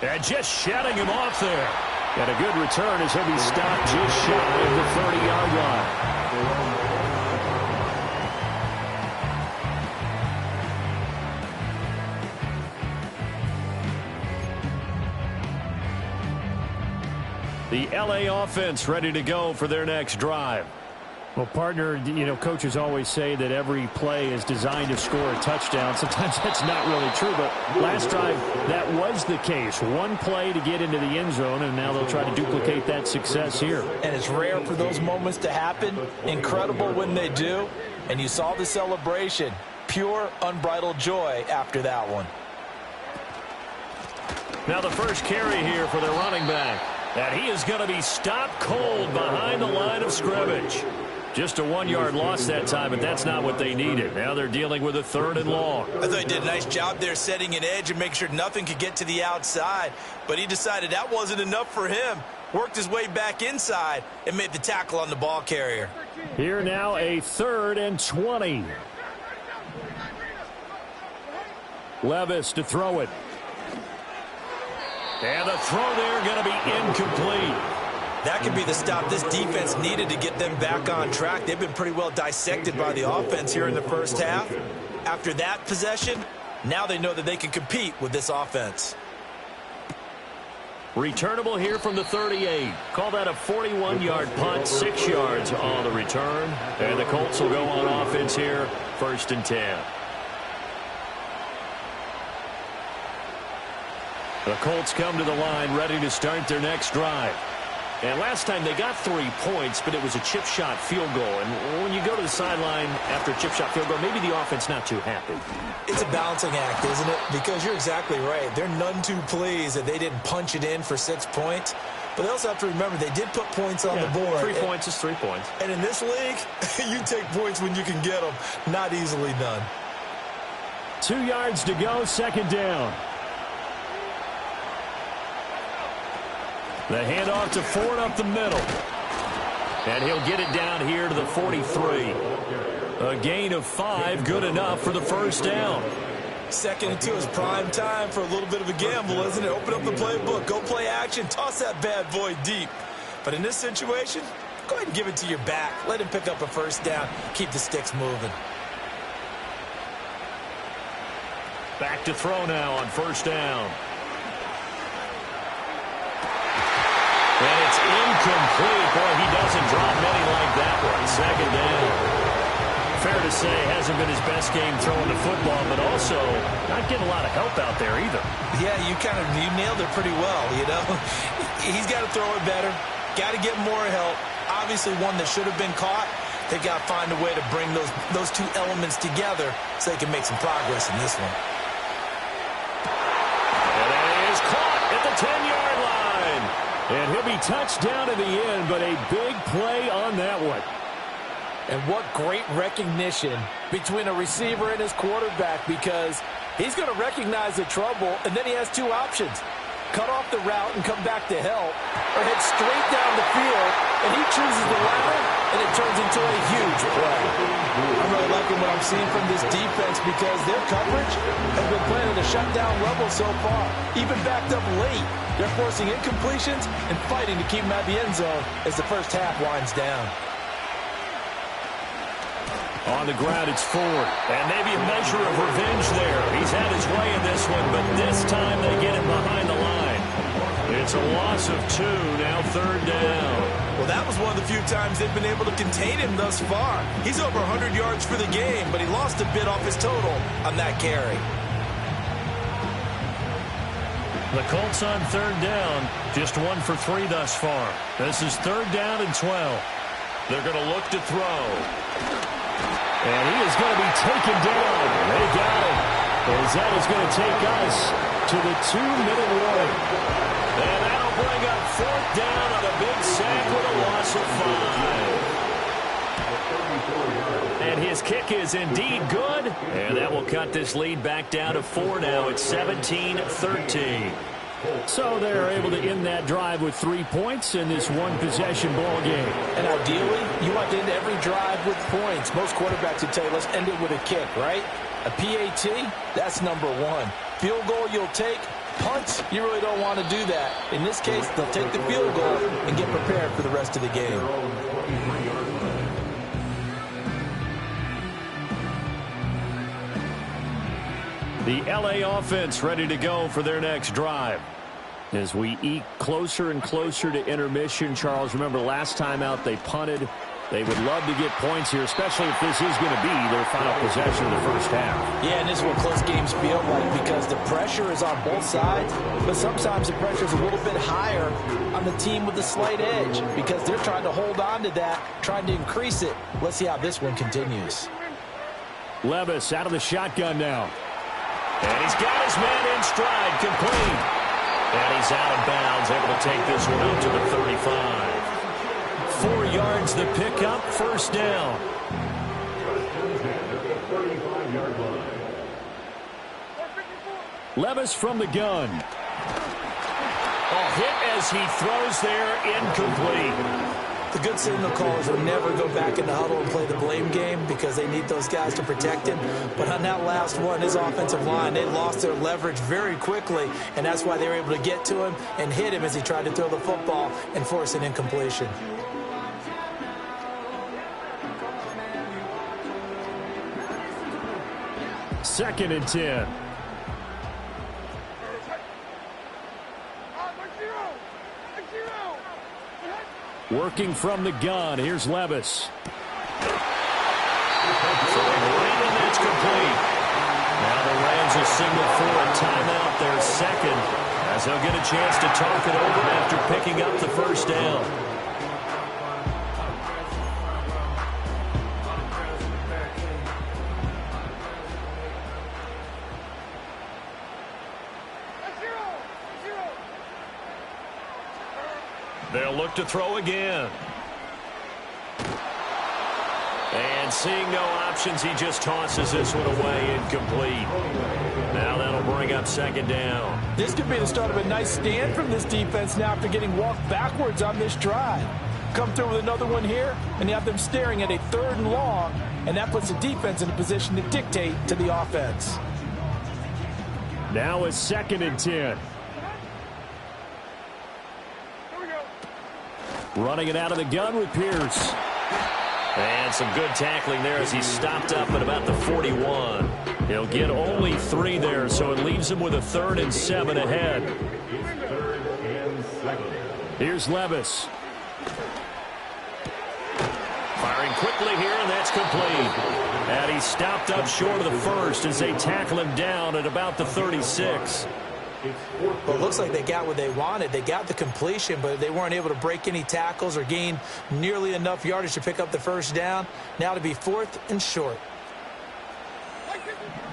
And just shutting him off there. And a good return as he'll be stopped just shy of the 30-yard line. The LA offense ready to go for their next drive. Well, partner, coaches always say that every play is designed to score a touchdown. Sometimes that's not really true, but last drive, that was the case. One play to get into the end zone, and now they'll try to duplicate that success here. And it's rare for those moments to happen. Incredible when they do. And you saw the celebration. Pure, unbridled joy after that one. Now the first carry here for their running back. And he is going to be stopped cold behind the line of scrimmage. Just a 1-yard loss that time, but that's not what they needed. Now they're dealing with a 3rd and long. I thought he did a nice job there setting an edge and making sure nothing could get to the outside. But he decided that wasn't enough for him. Worked his way back inside and made the tackle on the ball carrier. Here now a 3rd and 20. Levis to throw it. And the throw there going to be incomplete. That could be the stop this defense needed to get them back on track. They've been pretty well dissected by the offense here in the first half. After that possession, now they know that they can compete with this offense. Returnable here from the 38. Call that a 41-yard punt, 6 yards on the return. And the Colts will go on offense here, 1st and 10. The Colts come to the line ready to start their next drive. And last time they got 3 points, but it was a chip shot field goal. And when you go to the sideline after a chip shot field goal, maybe the offense not too happy. It's a balancing act, isn't it? Because you're exactly right. They're none too pleased that they didn't punch it in for 6 points. But they also have to remember they did put points on the board. 3 points is 3 points. And in this league, you take points when you can get them. Not easily done. 2 yards to go, 2nd down. The handoff to Ford up the middle. And he'll get it down here to the 43. A gain of 5, good enough for the 1st down. 2nd and 2 is prime time for a little bit of a gamble, isn't it? Open up the playbook, go play action, toss that bad boy deep. But in this situation, go ahead and give it to your back. Let him pick up a 1st down. Keep the sticks moving. Back to throw now on 1st down. And it's incomplete. Boy, he doesn't drop many like that one. 2nd down. Fair to say, hasn't been his best game throwing the football, but also not getting a lot of help out there either. Yeah, you nailed it pretty well, He's got to throw it better. Got to get more help. Obviously one that should have been caught. They've got to find a way to bring those 2 elements together so they can make some progress in this one. And that is caught at the 10-yard line. And he'll be touched down in the end, but a big play on that one. And what great recognition between a receiver and his quarterback, because he's going to recognize the trouble, and then he has 2 options. Cut off the route and come back to help, or head straight down the field, and he chooses the latter, and it turns into a huge play. I'm really liking what I'm seeing from this defense because their coverage has been playing at a shutdown level so far. Even backed up late, they're forcing incompletions and fighting to keep them at the end zone as the first half winds down. On the ground, it's Ford. And maybe a measure of revenge there. He's had his way in this one, but this time they get him behind the line. It's a loss of 2, now 3rd down. Well, that was one of the few times they've been able to contain him thus far. He's over 100 yards for the game, but he lost a bit off his total on that carry. The Colts on 3rd down, just 1 for 3 thus far. This is 3rd down and 12. They're going to look to throw. And he is going to be taken down. They got him. As that is going to take us to the 2-minute warning. And that'll bring up 4th down on a big sack with a loss of 5. And his kick is indeed good. And that will cut this lead back down to 4 now. It's 17-13. So they're able to end that drive with 3 points in this one-possession ball game. And ideally, you want to end every drive with points. Most quarterbacks would tell you, let's end it with a kick, right? A PAT, that's number 1. Field goal you'll take. Punts, you really don't want to do that. In this case, they'll take the field goal and get prepared for the rest of the game. The LA offense ready to go for their next drive. As we eke closer and closer to intermission, Charles, remember last time out they punted They would love to get points here, especially if this is going to be their final possession of the first half. Yeah, and this is what close games feel like because the pressure is on both sides, but sometimes the pressure is a little bit higher on the team with the slight edge because they're trying to hold on to that, trying to increase it. Let's see how this one continues. Levis out of the shotgun now. And he's got his man in stride, complete. And he's out of bounds, able to take this one out to the 35. 4 yards the pickup, first down. Levis from the gun. Hit as he throws there, incomplete. The good signal callers will never go back in the huddle and play the blame game because they need those guys to protect him. But on that last one, his offensive line, they lost their leverage very quickly, and that's why they were able to get to him and hit him as he tried to throw the football and force an incompletion. Second and 10. Working from the gun. Here's Levis. And that's complete. Now the Rams will signal for a timeout, their second, as they'll get a chance to talk it over after picking up the first down. They'll look to throw again. And seeing no options, he just tosses this one away, incomplete. Now that'll bring up second down. This could be the start of a nice stand from this defense now after getting walked backwards on this drive. Come through with another one here, and you have them staring at a 3rd and long, and that puts the defense in a position to dictate to the offense. Now it's second and 10. Running it out of the gun with Pierce. And some good tackling there as he stopped up at about the 41. He'll get only 3 there, so it leaves him with a 3rd and 7 ahead. Here's Levis. Firing quickly here, and that's complete. And he stopped up short of the first as they tackle him down at about the 36. Well, it looks like they got what they wanted. They got the completion, but they weren't able to break any tackles or gain nearly enough yardage to pick up the first down. Now to be 4th and short.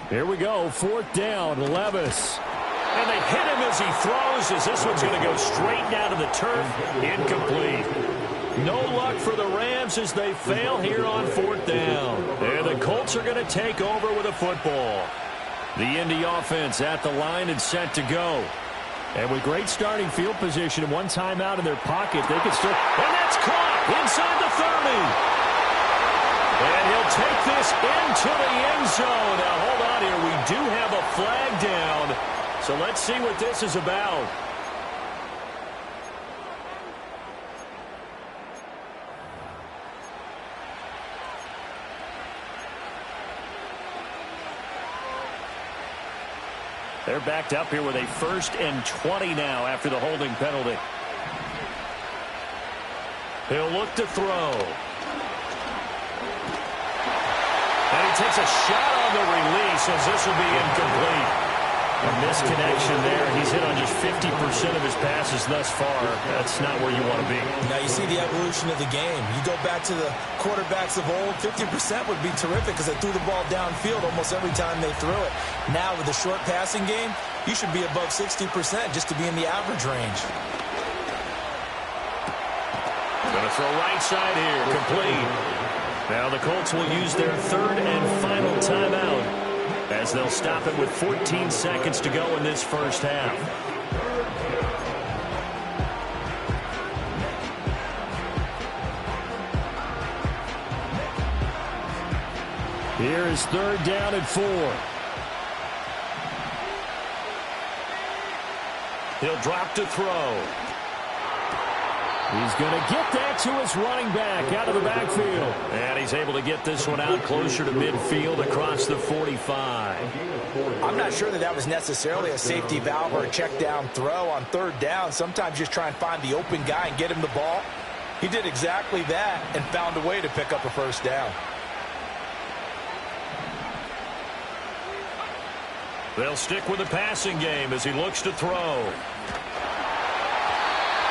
Here we go, 4th down, Levis. And they hit him as he throws, as this one's going to go straight down to the turf. Incomplete. No luck for the Rams as they fail here on 4th down. And the Colts are going to take over with a football. The Indy offense at the line and set to go. And with great starting field position and one timeout in their pocket, they can still... And that's caught inside the 30. And he'll take this into the end zone. Now, hold on here. We do have a flag down. So let's see what this is about. They're backed up here with a 1st and 20 now after the holding penalty. He'll look to throw. And he takes a shot on the release as this will be incomplete. A misconnection there. He's hit on just 50% of his passes thus far. That's not where you want to be. Now you see the evolution of the game. You go back to the quarterbacks of old, 50% would be terrific because they threw the ball downfield almost every time they threw it. Now with the short passing game, you should be above 60% just to be in the average range. Going to throw right side here, complete. Now the Colts will use their 3rd and final timeout as they'll stop it with 14 seconds to go in this first half. Here is 3rd down and 4. He'll drop to throw. He's going to get that to his running back out of the backfield. And he's able to get this one out closer to midfield across the 45. I'm not sure that was necessarily a safety valve or a check down throw on 3rd down. Sometimes just try and find the open guy and get him the ball. He did exactly that and found a way to pick up a first down. They'll stick with the passing game as he looks to throw.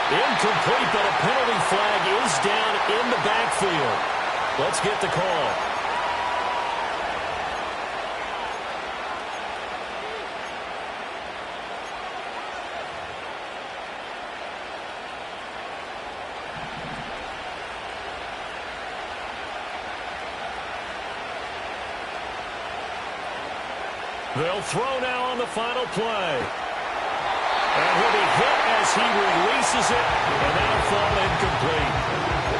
Incomplete, but a penalty flag is down in the backfield. Let's get the call. They'll throw now on the final play. And he'll be hit as he releases it, and that'll fall incomplete.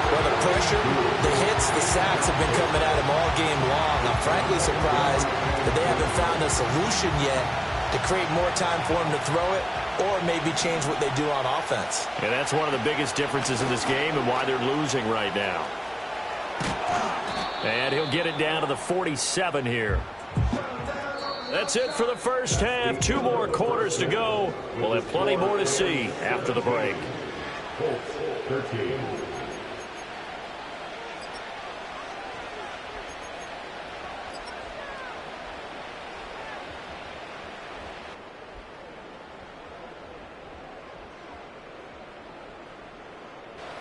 Well, the pressure, the hits, the sacks have been coming at him all game long. I'm frankly surprised that they haven't found a solution yet to create more time for him to throw it or maybe change what they do on offense. And that's one of the biggest differences in this game and why they're losing right now. And he'll get it down to the 47 here. That's it for the first half. 2 more quarters to go. We'll have plenty more to see after the break. Colts 13.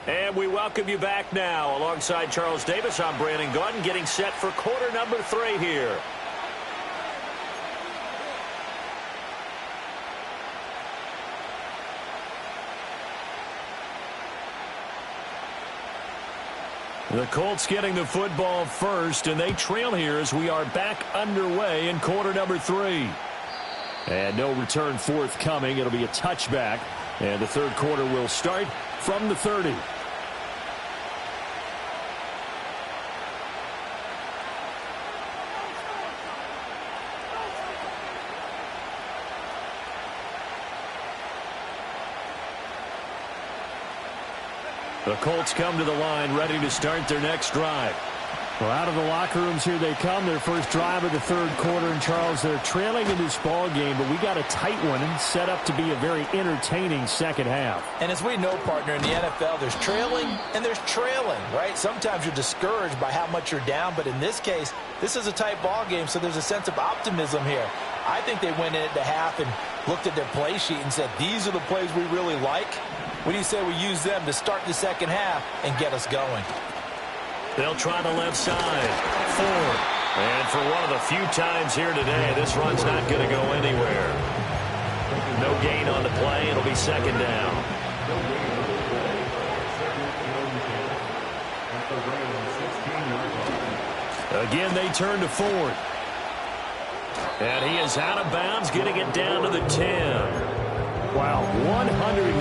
And we welcome you back now. Alongside Charles Davis, I'm Brandon Gaudin, getting set for quarter number 3 here. The Colts getting the football first, and they trail here as we are back underway in quarter number 3. And no return forthcoming. It'll be a touchback, and the third quarter will start from the 30. The Colts come to the line ready to start their next drive. Well, out of the locker rooms here they come. Their first drive of the third quarter. And, Charles, they're trailing in this ball game, but we got a tight one and set up to be a very entertaining second half. And as we know, partner, in the NFL, there's trailing and there's trailing, right? Sometimes you're discouraged by how much you're down, but in this case, this is a tight ball game, so there's a sense of optimism here. I think they went in at the half and looked at their play sheet and said, these are the plays we really like. What do you say we use them to start the second half and get us going? They'll try the left side. 4. And for one of the few times here today, this run's not going to go anywhere. No gain on the play. It'll be second down. Again, they turn to Ford. And he is out of bounds, getting it down to the 10. Wow, 185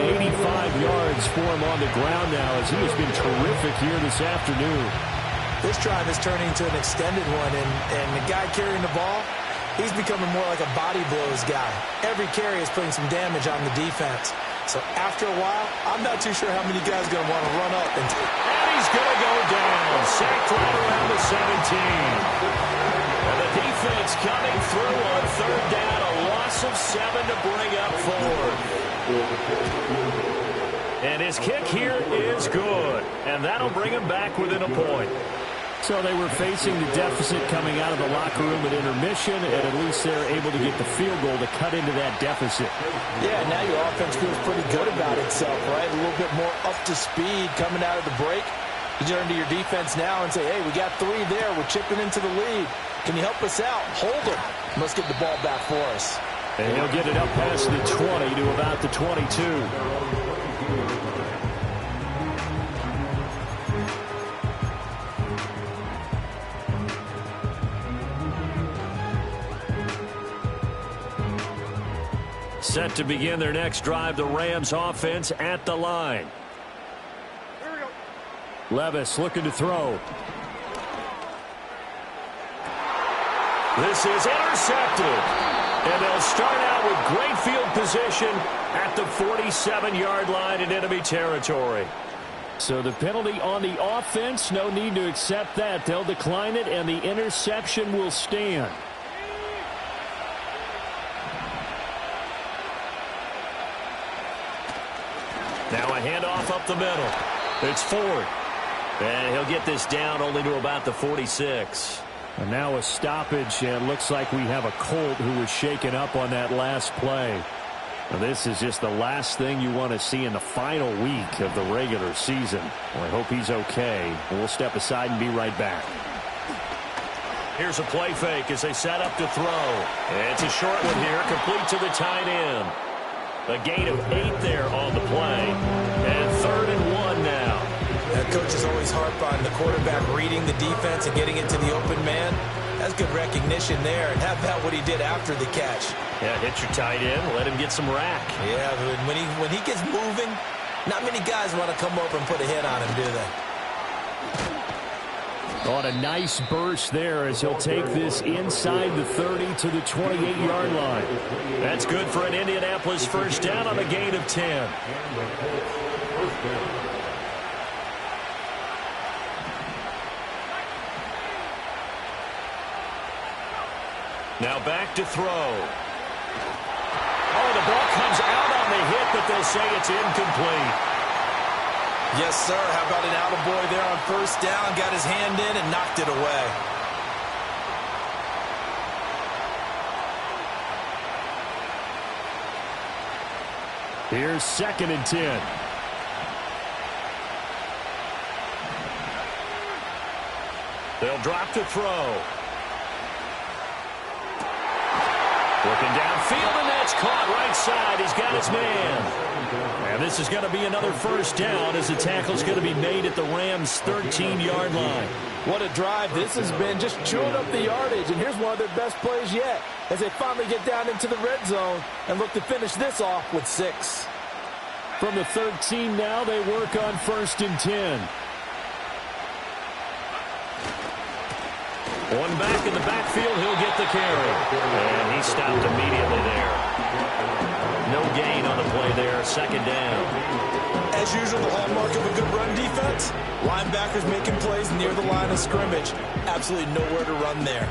yards for him on the ground now as he has been terrific here this afternoon. This drive is turning into an extended one, and the guy carrying the ball, he's becoming more like a body blows guy. Every carry is putting some damage on the defense. So after a while, I'm not too sure how many guys are going to want to run up. And he's going to go down. Sacked right around the 17. And the defense coming through on third down. A loss of 7 to bring up Ford. And his kick here is good. And that'll bring him back within a point. So they were facing the deficit coming out of the locker room at intermission, and at least they're able to get the field goal to cut into that deficit. Yeah, now your offense feels pretty good about itself, right? A little bit more up to speed coming out of the break. You turn to your defense now and say, hey, we got 3 there. We're chipping into the lead. Can you help us out? Hold them. Let's get the ball back for us. And he'll get it up past the 20 to about the 22. Set to begin their next drive, the Rams offense at the line. Levis looking to throw. This is intercepted. And they'll start out with great field position at the 47-yard line in enemy territory. So the penalty on the offense, no need to accept that. They'll decline it, and the interception will stand. Now a handoff up the middle. It's fourth. And he'll get this down only to about the 46. And now a stoppage, and looks like we have a Colt who was shaken up on that last play. Now, this is just the last thing you want to see in the final week of the regular season. Well, I hope he's okay. We'll step aside and be right back. Here's a play fake as they set up to throw. It's a short one here, complete to the tight end. A gain of 8 there on the play. And 3rd and 1 now. Coaches always harp on the quarterback reading the defense and getting it to the open man. That's good recognition there. And how about what he did after the catch? Yeah, hit your tight end, let him get some rack. Yeah, but when he gets moving, not many guys want to come over and put a hit on him, do they? On a nice burst there as he'll take this inside the 30 to the 28-yard line. That's good for an Indianapolis first down on a gain of 10. Now back to throw. Oh, the ball comes out on the hit, but they'll say it's incomplete. Yes, sir. How about an attaboy there on first down? Got his hand in and knocked it away. Here's 2nd and 10. They'll drop to throw. Looking downfield, and that's caught right side. He's got his man. And this is going to be another first down as the tackle's going to be made at the Rams' 13-yard line. What a drive this has been, just chewing up the yardage. And here's one of their best plays yet as they finally get down into the red zone and look to finish this off with 6. From the 13 now, they work on 1st and 10. One back in the backfield, he'll get the carry. And he stopped immediately there. No gain on the play there, 2nd down. As usual, the hallmark of a good run defense, linebackers making plays near the line of scrimmage. Absolutely nowhere to run there.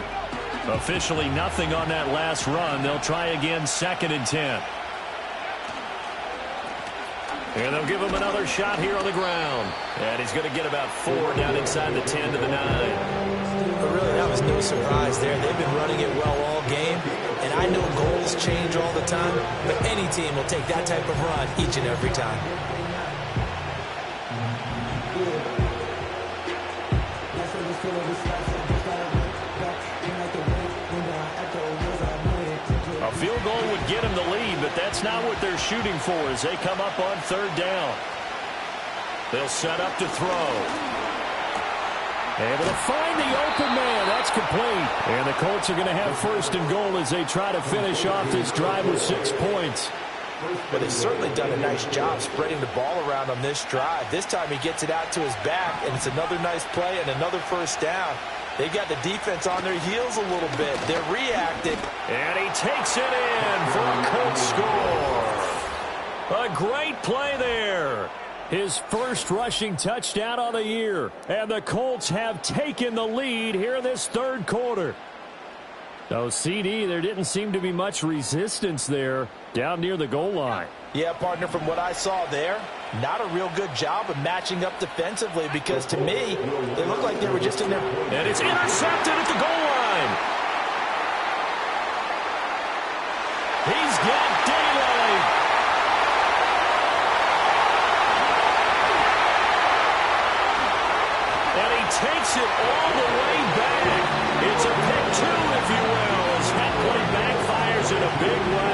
Officially nothing on that last run. They'll try again, 2nd and 10. And they'll give him another shot here on the ground. And he's going to get about 4 down inside the 10 to the 9. But really, that was no surprise there. They've been running it well all game. And I know goals change all the time, but any team will take that type of run each and every time. A field goal would get them the lead, but that's not what they're shooting for as they come up on 3rd down. They'll set up to throw. Able to find the open man. That's complete. And the Colts are going to have 1st and goal as they try to finish off this drive with 6 points. But they've certainly done a nice job spreading the ball around on this drive. This time he gets it out to his back, and it's another nice play and another first down. They got the defense on their heels a little bit. They're reacting. And he takes it in for a Colts score. A great play there. His first rushing touchdown on the year. And the Colts have taken the lead here in this 3rd quarter. So, CD, there didn't seem to be much resistance there down near the goal line. Yeah, partner, from what I saw there, not a real good job of matching up defensively because, to me, they looked like they were just in there. And it's intercepted at the goal line. He's got daylight. And he takes it all the way back. It's a pick 2, if you will, as that play backfires in a big way.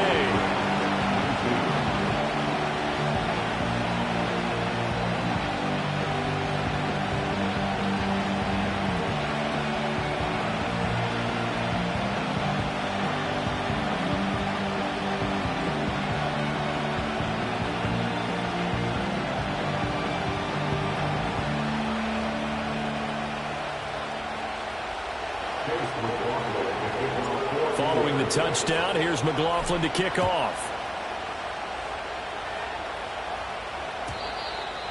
Following the touchdown, here's McLaughlin to kick off.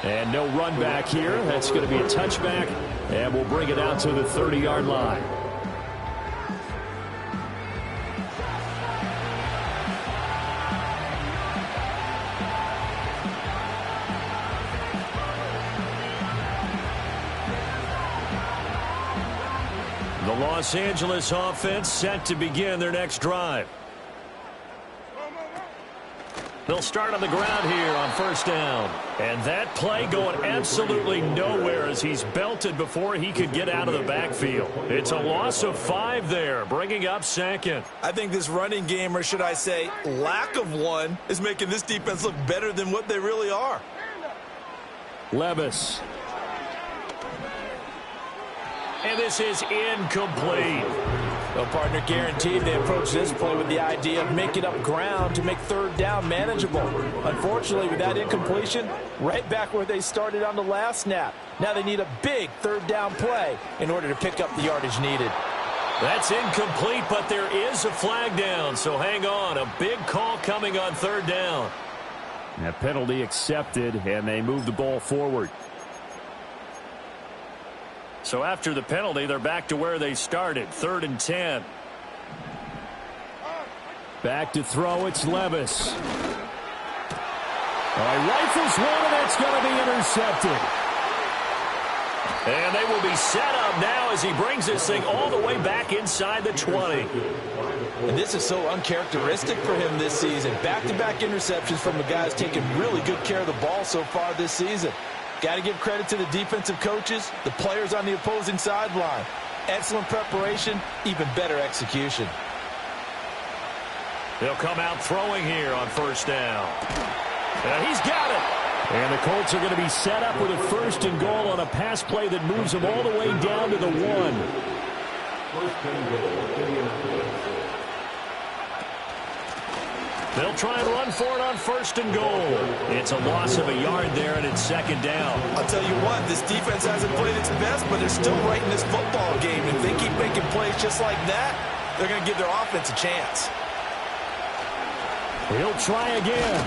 And no run back here. That's going to be a touchback, and we'll bring it out to the 30-yard line. Los Angeles offense set to begin their next drive. They'll start on the ground here on first down. And that play going absolutely nowhere as he's belted before he could get out of the backfield. It's a loss of 5 there, bringing up second. I think this running game, or should I say lack of one, is making this defense look better than what they really are. Levis. And this is incomplete. Well, partner, guaranteed they approach this play with the idea of making up ground to make third down manageable. Unfortunately, with that incompletion, right back where they started on the last snap. Now they need a big third down play in order to pick up the yardage needed. That's incomplete, but there is a flag down, so hang on. A big call coming on third down. That penalty accepted, and they move the ball forward. So after the penalty, they're back to where they started, 3rd and 10. Back to throw, it's Levis. All right, rifles one, and it's going to be intercepted. And they will be set up now as he brings this thing all the way back inside the 20. And this is so uncharacteristic for him this season. Back-to-back interceptions from the guys taking really good care of the ball so far this season. Got to give credit to the defensive coaches, the players on the opposing sideline. Excellent preparation, even better execution. They'll come out throwing here on first down. And he's got it. And the Colts are going to be set up with a 1st and goal on a pass play that moves them all the way down to the 1. They'll try and run for it on 1st and goal. It's a loss of a yard there, and it's 2nd down. I'll tell you what, this defense hasn't played its best, but they're still right in this football game. If they keep making plays just like that, they're going to give their offense a chance. He'll try again,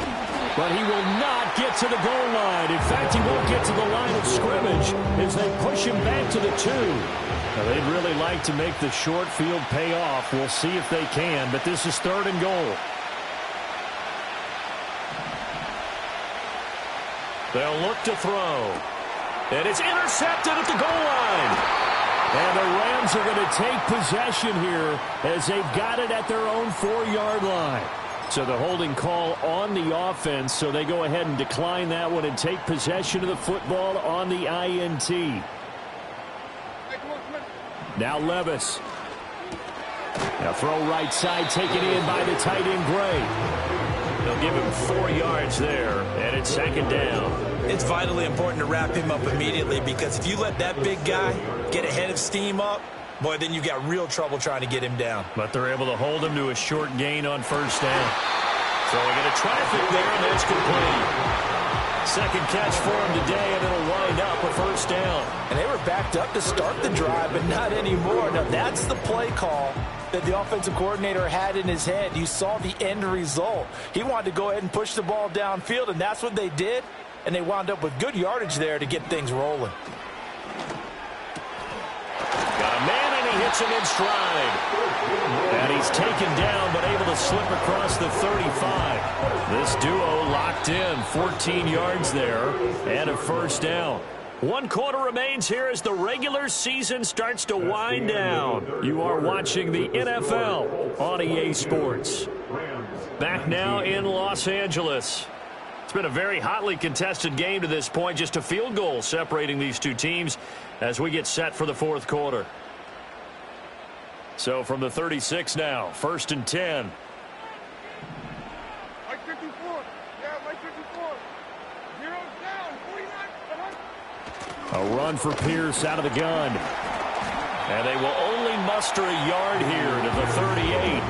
but he will not get to the goal line. In fact, he won't get to the line of scrimmage as they push him back to the 2. Now, they'd really like to make the short field pay off. We'll see if they can, but this is 3rd and goal. They'll look to throw. And it's intercepted at the goal line. And the Rams are going to take possession here as they've got it at their own 4-yard line. So the holding call on the offense, so they go ahead and decline that one and take possession of the football on the INT. Now Levis. Now throw right side, taken in by the tight end Gray. They'll give him 4 yards there, and it's 2nd down. It's vitally important to wrap him up immediately, because if you let that big guy get a head of steam up, boy, then you got real trouble trying to get him down. But they're able to hold him to a short gain on 1st down. Throwing into traffic there, and it's complete. 2nd catch for him today, and it'll wind up a 1st down. And they were backed up to start the drive, but not anymore. Now, that's the play call that the offensive coordinator had in his head. You saw the end result. He wanted to go ahead and push the ball downfield, and that's what they did. And they wound up with good yardage there to get things rolling. Got a man, and he hits him in stride. And he's taken down, but able to slip across the 35. This duo locked in, 14 yards there, and a 1st down. 1 quarter remains here as the regular season starts to wind down. You are watching the NFL on EA Sports. Back now in Los Angeles. It's been a very hotly contested game to this point. Just a field goal separating these two teams as we get set for the 4th quarter. So from the 36 now, 1st and 10. Mike 54. Yeah, Mike 54. Zero's down. 49. A run for Pierce out of the gun. And they will only muster a yard here to the 38.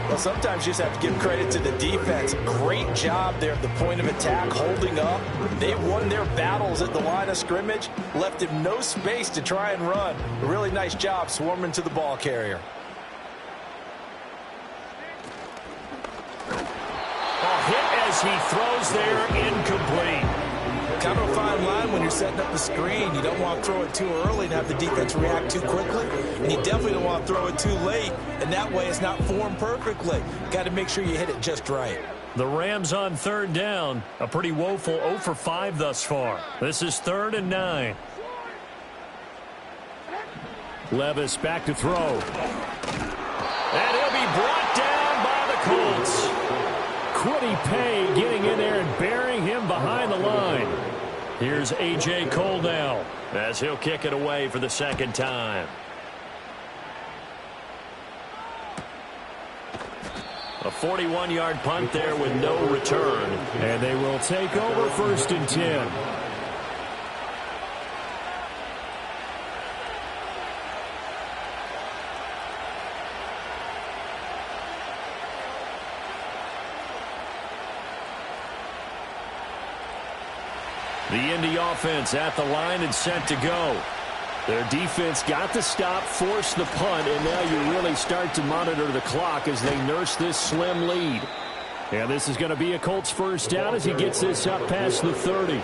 Well, sometimes you just have to give credit to the defense. Great job there at the point of attack, holding up. They won their battles at the line of scrimmage, left him no space to try and run. A really nice job swarming to the ball carrier. A hit as he throws there, incomplete. Kind of a fine line when you're setting up the screen. You don't want to throw it too early and have the defense react too quickly. And you definitely don't want to throw it too late. And that way it's not formed perfectly. Got to make sure you hit it just right. The Rams on 3rd down. A pretty woeful 0 for 5 thus far. This is 3rd and 9. Levis back to throw. And he'll be brought down by the Colts. Quiddy Pay getting in there and burying him behind the line. Here's A.J. Cole now as he'll kick it away for the second time. A 41-yard punt there with no return. And they will take over 1st and 10. The Indy offense at the line and set to go. Their defense got the stop, forced the punt, and now you really start to monitor the clock as they nurse this slim lead. And this is going to be a Colts first down as he gets this up past the 30.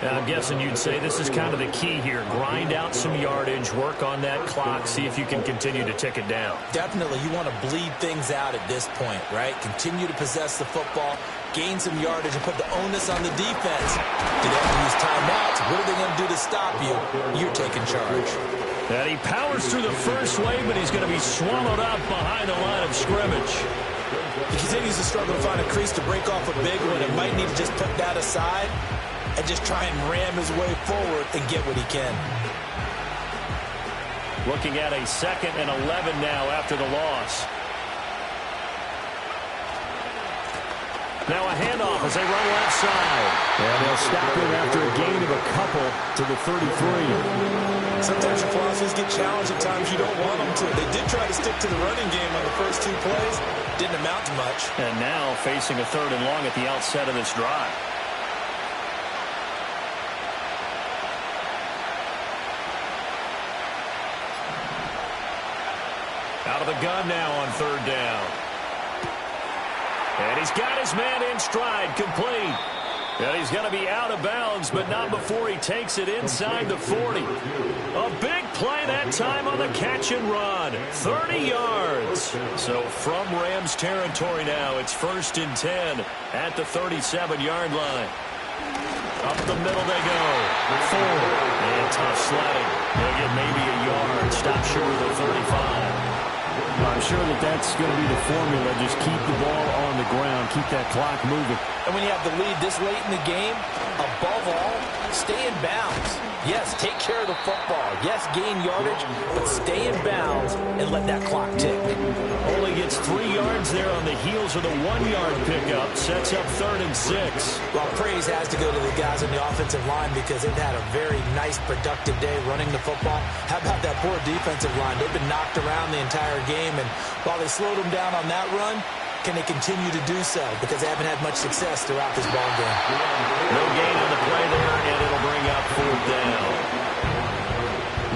I'm guessing you'd say this is kind of the key here. Grind out some yardage, work on that clock, see if you can continue to tick it down. Definitely, you want to bleed things out at this point, right? Continue to possess the football, gain some yardage, and put the onus on the defense. Do they have to use timeouts? What are they going to do to stop you? You're taking charge. And he powers through the first wave, but he's going to be swallowed up behind the line of scrimmage. He continues to struggle to find a crease to break off a big one and might need to just put that aside and just try and ram his way forward and get what he can. Looking at a 2nd and 11 now after the loss. Now a handoff as they run left side. And they'll stop him after a gain of a couple to the 33. Sometimes your philosophies get challenged at times you don't want them to. They did try to stick to the running game on the first 2 plays. Didn't amount to much. And now facing a 3rd and long at the outset of this drive. Out of the gun now on 3rd down. And he's got his man in stride, complete. And he's going to be out of bounds, but not before he takes it inside the 40. A big play that time on the catch and run. 30 yards. So from Rams territory now, it's 1st and 10 at the 37-yard line. Up the middle they go. 4. And tough sledding. They'll get maybe a yard. Stop short of the 35. I'm sure that's going to be the formula. Just keep the ball on the ground. Keep that clock moving. And when you have the lead this late in the game, above all, stay in bounds. Yes, take care of the football. Yes, gain yardage, but stay in bounds and let that clock tick. Only gets 3 yards there on the heels of the 1-yard pickup. Sets up 3rd and 6. Well, praise has to go to the guys on the offensive line because they've had a very nice, productive day running the football. How about that poor defensive line? They've been knocked around the entire game, and while they slowed them down on that run, can they continue to do so? Because they haven't had much success throughout this ball game. No gain on the play there, and it'll bring up 4th down.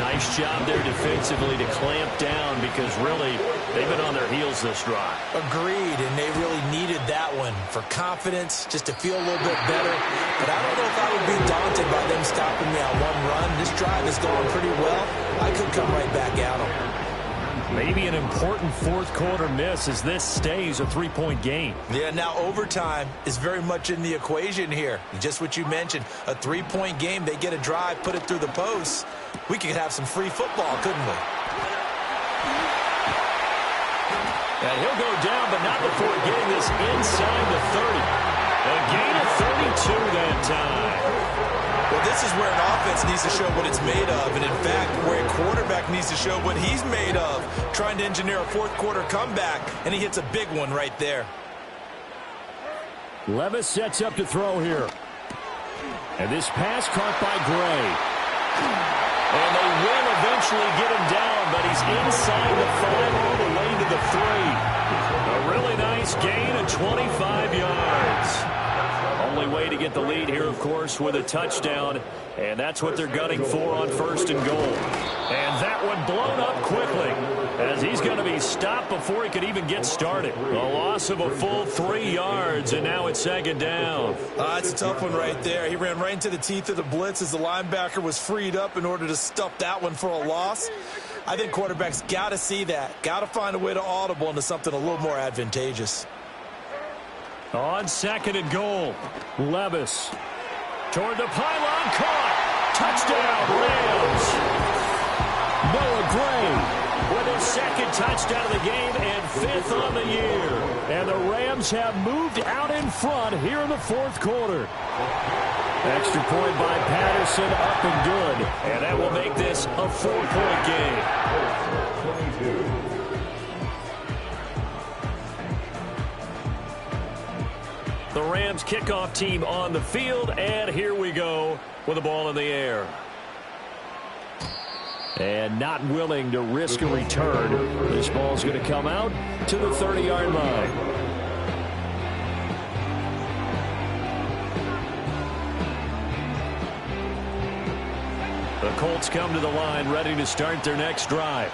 Nice job there defensively to clamp down because really they've been on their heels this drive. Agreed, and they really needed that one for confidence, just to feel a little bit better. But I don't know if I would be daunted by them stopping me on one run. This drive has gone pretty well. I could come right back at them. Maybe an important 4th quarter miss as this stays a 3-point game. Yeah, now overtime is very much in the equation here. Just what you mentioned, a 3-point game. They get a drive, put it through the posts. We could have some free football, couldn't we? And he'll go down, but not before getting this inside the 30. A gain of 32 that time. Well, this is where an offense needs to show what it's made of, and in fact, where a quarterback needs to show what he's made of, trying to engineer a 4th quarter comeback, and he hits a big one right there. Levis sets up to throw here. And this pass caught by Gray. And they will eventually get him down, but he's inside the 5 all the way to the 3. A really nice gain of 25 yards. Only way to get the lead here, of course, with a touchdown. And that's what they're gunning for on 1st and goal. And that one blown up quickly as he's going to be stopped before he could even get started. A loss of a full 3 yards, and now it's 2nd down. It's a tough one right there. He ran right into the teeth of the blitz as the linebacker was freed up in order to stuff that one for a loss. I think quarterbacks got to see that. Got to find a way to audible into something a little more advantageous. On 2nd and goal, Levis toward the pylon, caught. Touchdown, Rams. Noah Gray second touchdown of the game and 5th on the year. And the Rams have moved out in front here in the 4th quarter. Extra point by Patterson, up and good. And that will make this a 4-point game. The Rams kickoff team on the field, and here we go with the ball in the air. And not willing to risk a return. This ball's going to come out to the 30-yard line. The Colts come to the line ready to start their next drive.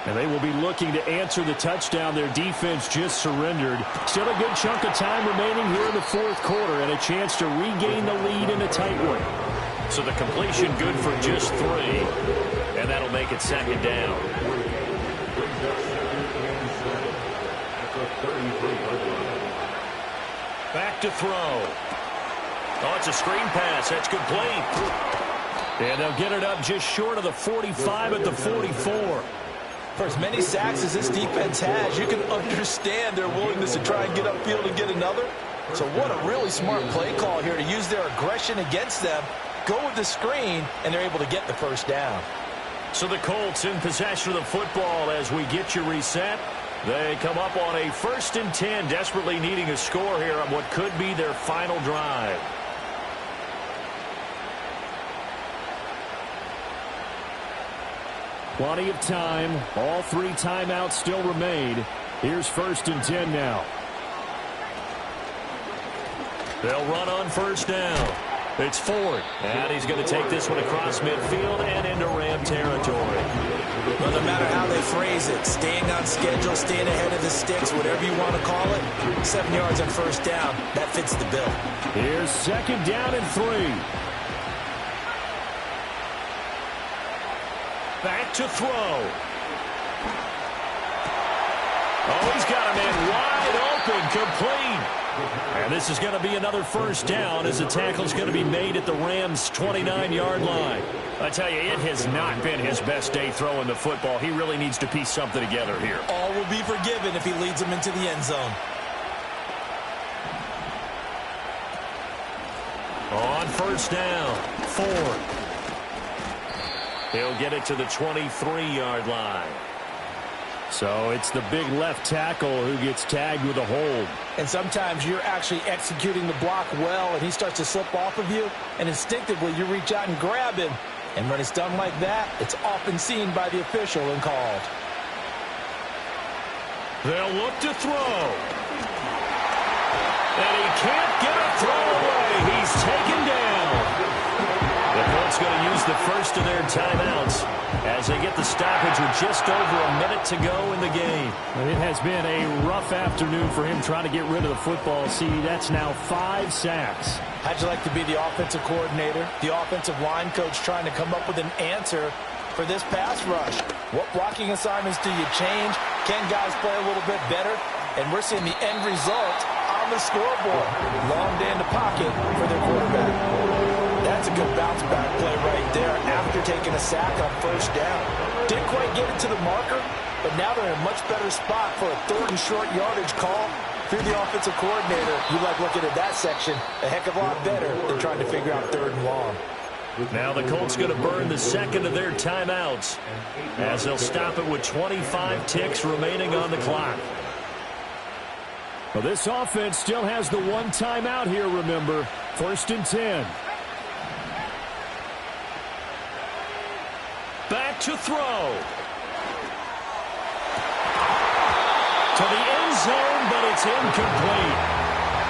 And they will be looking to answer the touchdown their defense just surrendered. Still a good chunk of time remaining here in the 4th quarter and a chance to regain the lead in a tight one. So the completion good for just 3. And that'll make it 2nd down. Back to throw. Oh, it's a screen pass. That's complete. And they'll get it up just short of the 45 at the 44. For as many sacks as this defense has, you can understand their willingness to try and get upfield and get another. So what a really smart play call here to use their aggression against them, go with the screen, and they're able to get the first down. So the Colts in possession of the football as we get you reset. They come up on a 1st and 10, desperately needing a score here on what could be their final drive. Plenty of time. All 3 timeouts still remain. Here's 1st and 10 now. They'll run on 1st down. It's Ford. And he's going to take this one across midfield and into Ram territory. Well, no matter how they phrase it, staying on schedule, staying ahead of the sticks, whatever you want to call it, 7 yards on 1st down, that fits the bill. Here's 2nd down and 3. Back to throw. Oh, he's got a man wide open, complete. And this is going to be another 1st down as the tackle's going to be made at the Rams' 29-yard line. I tell you, it has not been his best day throwing the football. He really needs to piece something together here. All will be forgiven if he leads them into the end zone. On 1st down, Ford. He'll get it to the 23-yard line. So it's the big left tackle who gets tagged with a hold. And sometimes you're actually executing the block well, and he starts to slip off of you, and instinctively you reach out and grab him. And when it's done like that, it's often seen by the official and called. They'll look to throw. And he can't get a throw away. He's taken down. The Colts going to use the first of their timeouts as they get the stoppage with just over a minute to go in the game. It has been a rough afternoon for him trying to get rid of the football. See, that's now 5 sacks. How'd you like to be the offensive coordinator, the offensive line coach trying to come up with an answer for this pass rush? What blocking assignments do you change? Can guys play a little bit better? And we're seeing the end result on the scoreboard. Long day in the pocket for their quarterback. That's a good bounce-back play right there after taking a sack on 1st down. Didn't quite get it to the marker, but now they're in a much better spot for a 3rd and short yardage call. If you're the offensive coordinator, you like looking at that section a heck of a lot better than trying to figure out 3rd and long. Now the Colts going to burn the 2nd of their timeouts as they'll stop it with 25 ticks remaining on the clock. Well, this offense still has the 1 timeout here, remember. 1st and 10. Back to throw. To the end zone, but it's incomplete.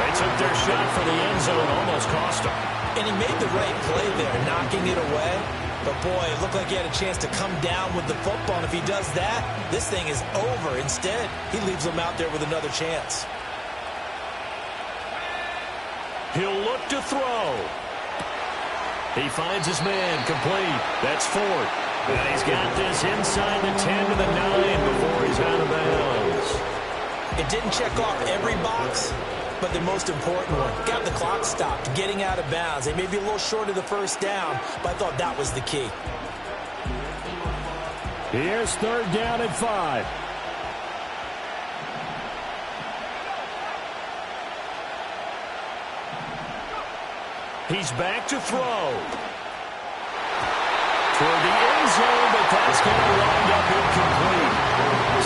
They took their shot for the end zone, almost cost them. And he made the right play there, knocking it away. But, boy, it looked like he had a chance to come down with the football. And if he does that, this thing is over. Instead, he leaves them out there with another chance. He'll look to throw. He finds his man, complete. That's Ford. And he's got this inside the 10 to the 9 before he's out of bounds. It didn't check off every box, but the most important one. Got the clock stopped, getting out of bounds. They may be a little short of the 1st down, but I thought that was the key. Here's 3rd down and 5. He's back to throw. Toward the end zone, but that's going to wind up incomplete.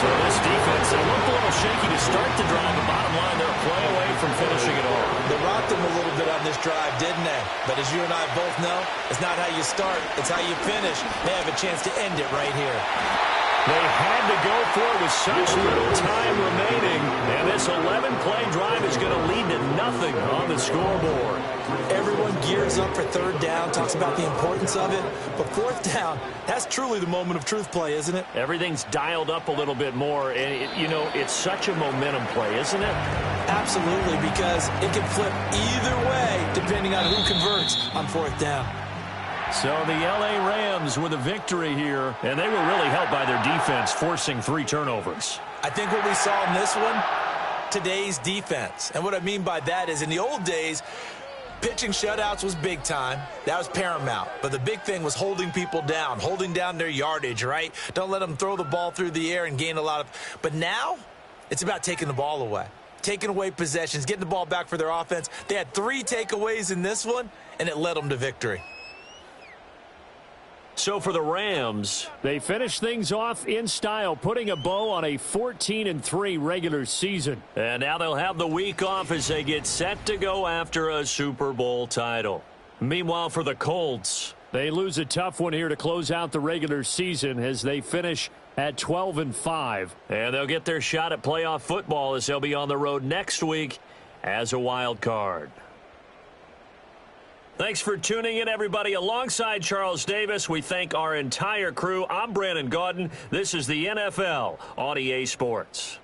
So this defense, they looked a little shaky to start the drive, but bottom line, they're a play away from finishing it all. They rocked them a little bit on this drive, didn't they? But as you and I both know, it's not how you start, it's how you finish. They have a chance to end it right here. They had to go for it with such little time remaining, and this 11-play drive is going to lead to nothing on the scoreboard. Everyone gears up for 3rd down, talks about the importance of it, but 4th down, that's truly the moment of truth play, isn't it? Everything's dialed up a little bit more, and, it's such a momentum play, isn't it? Absolutely, because it can flip either way depending on who converts on 4th down. So the L.A. Rams with a victory here, and they were really helped by their defense, forcing 3 turnovers. I think what we saw in this one, today's defense. And what I mean by that is in the old days, pitching shutouts was big time. That was paramount. But the big thing was holding people down, holding down their yardage, right? Don't let them throw the ball through the air and gain a lot of... But now, it's about taking the ball away. Taking away possessions, getting the ball back for their offense. They had 3 takeaways in this one, and it led them to victory. So for the Rams, they finish things off in style, putting a bow on a 14-3 regular season. And now they'll have the week off as they get set to go after a Super Bowl title. Meanwhile, for the Colts, they lose a tough one here to close out the regular season as they finish at 12-5. And they'll get their shot at playoff football as they'll be on the road next week as a wild card. Thanks for tuning in, everybody. Alongside Charles Davis, we thank our entire crew. I'm Brandon Gaudin. This is the NFL on EA Sports.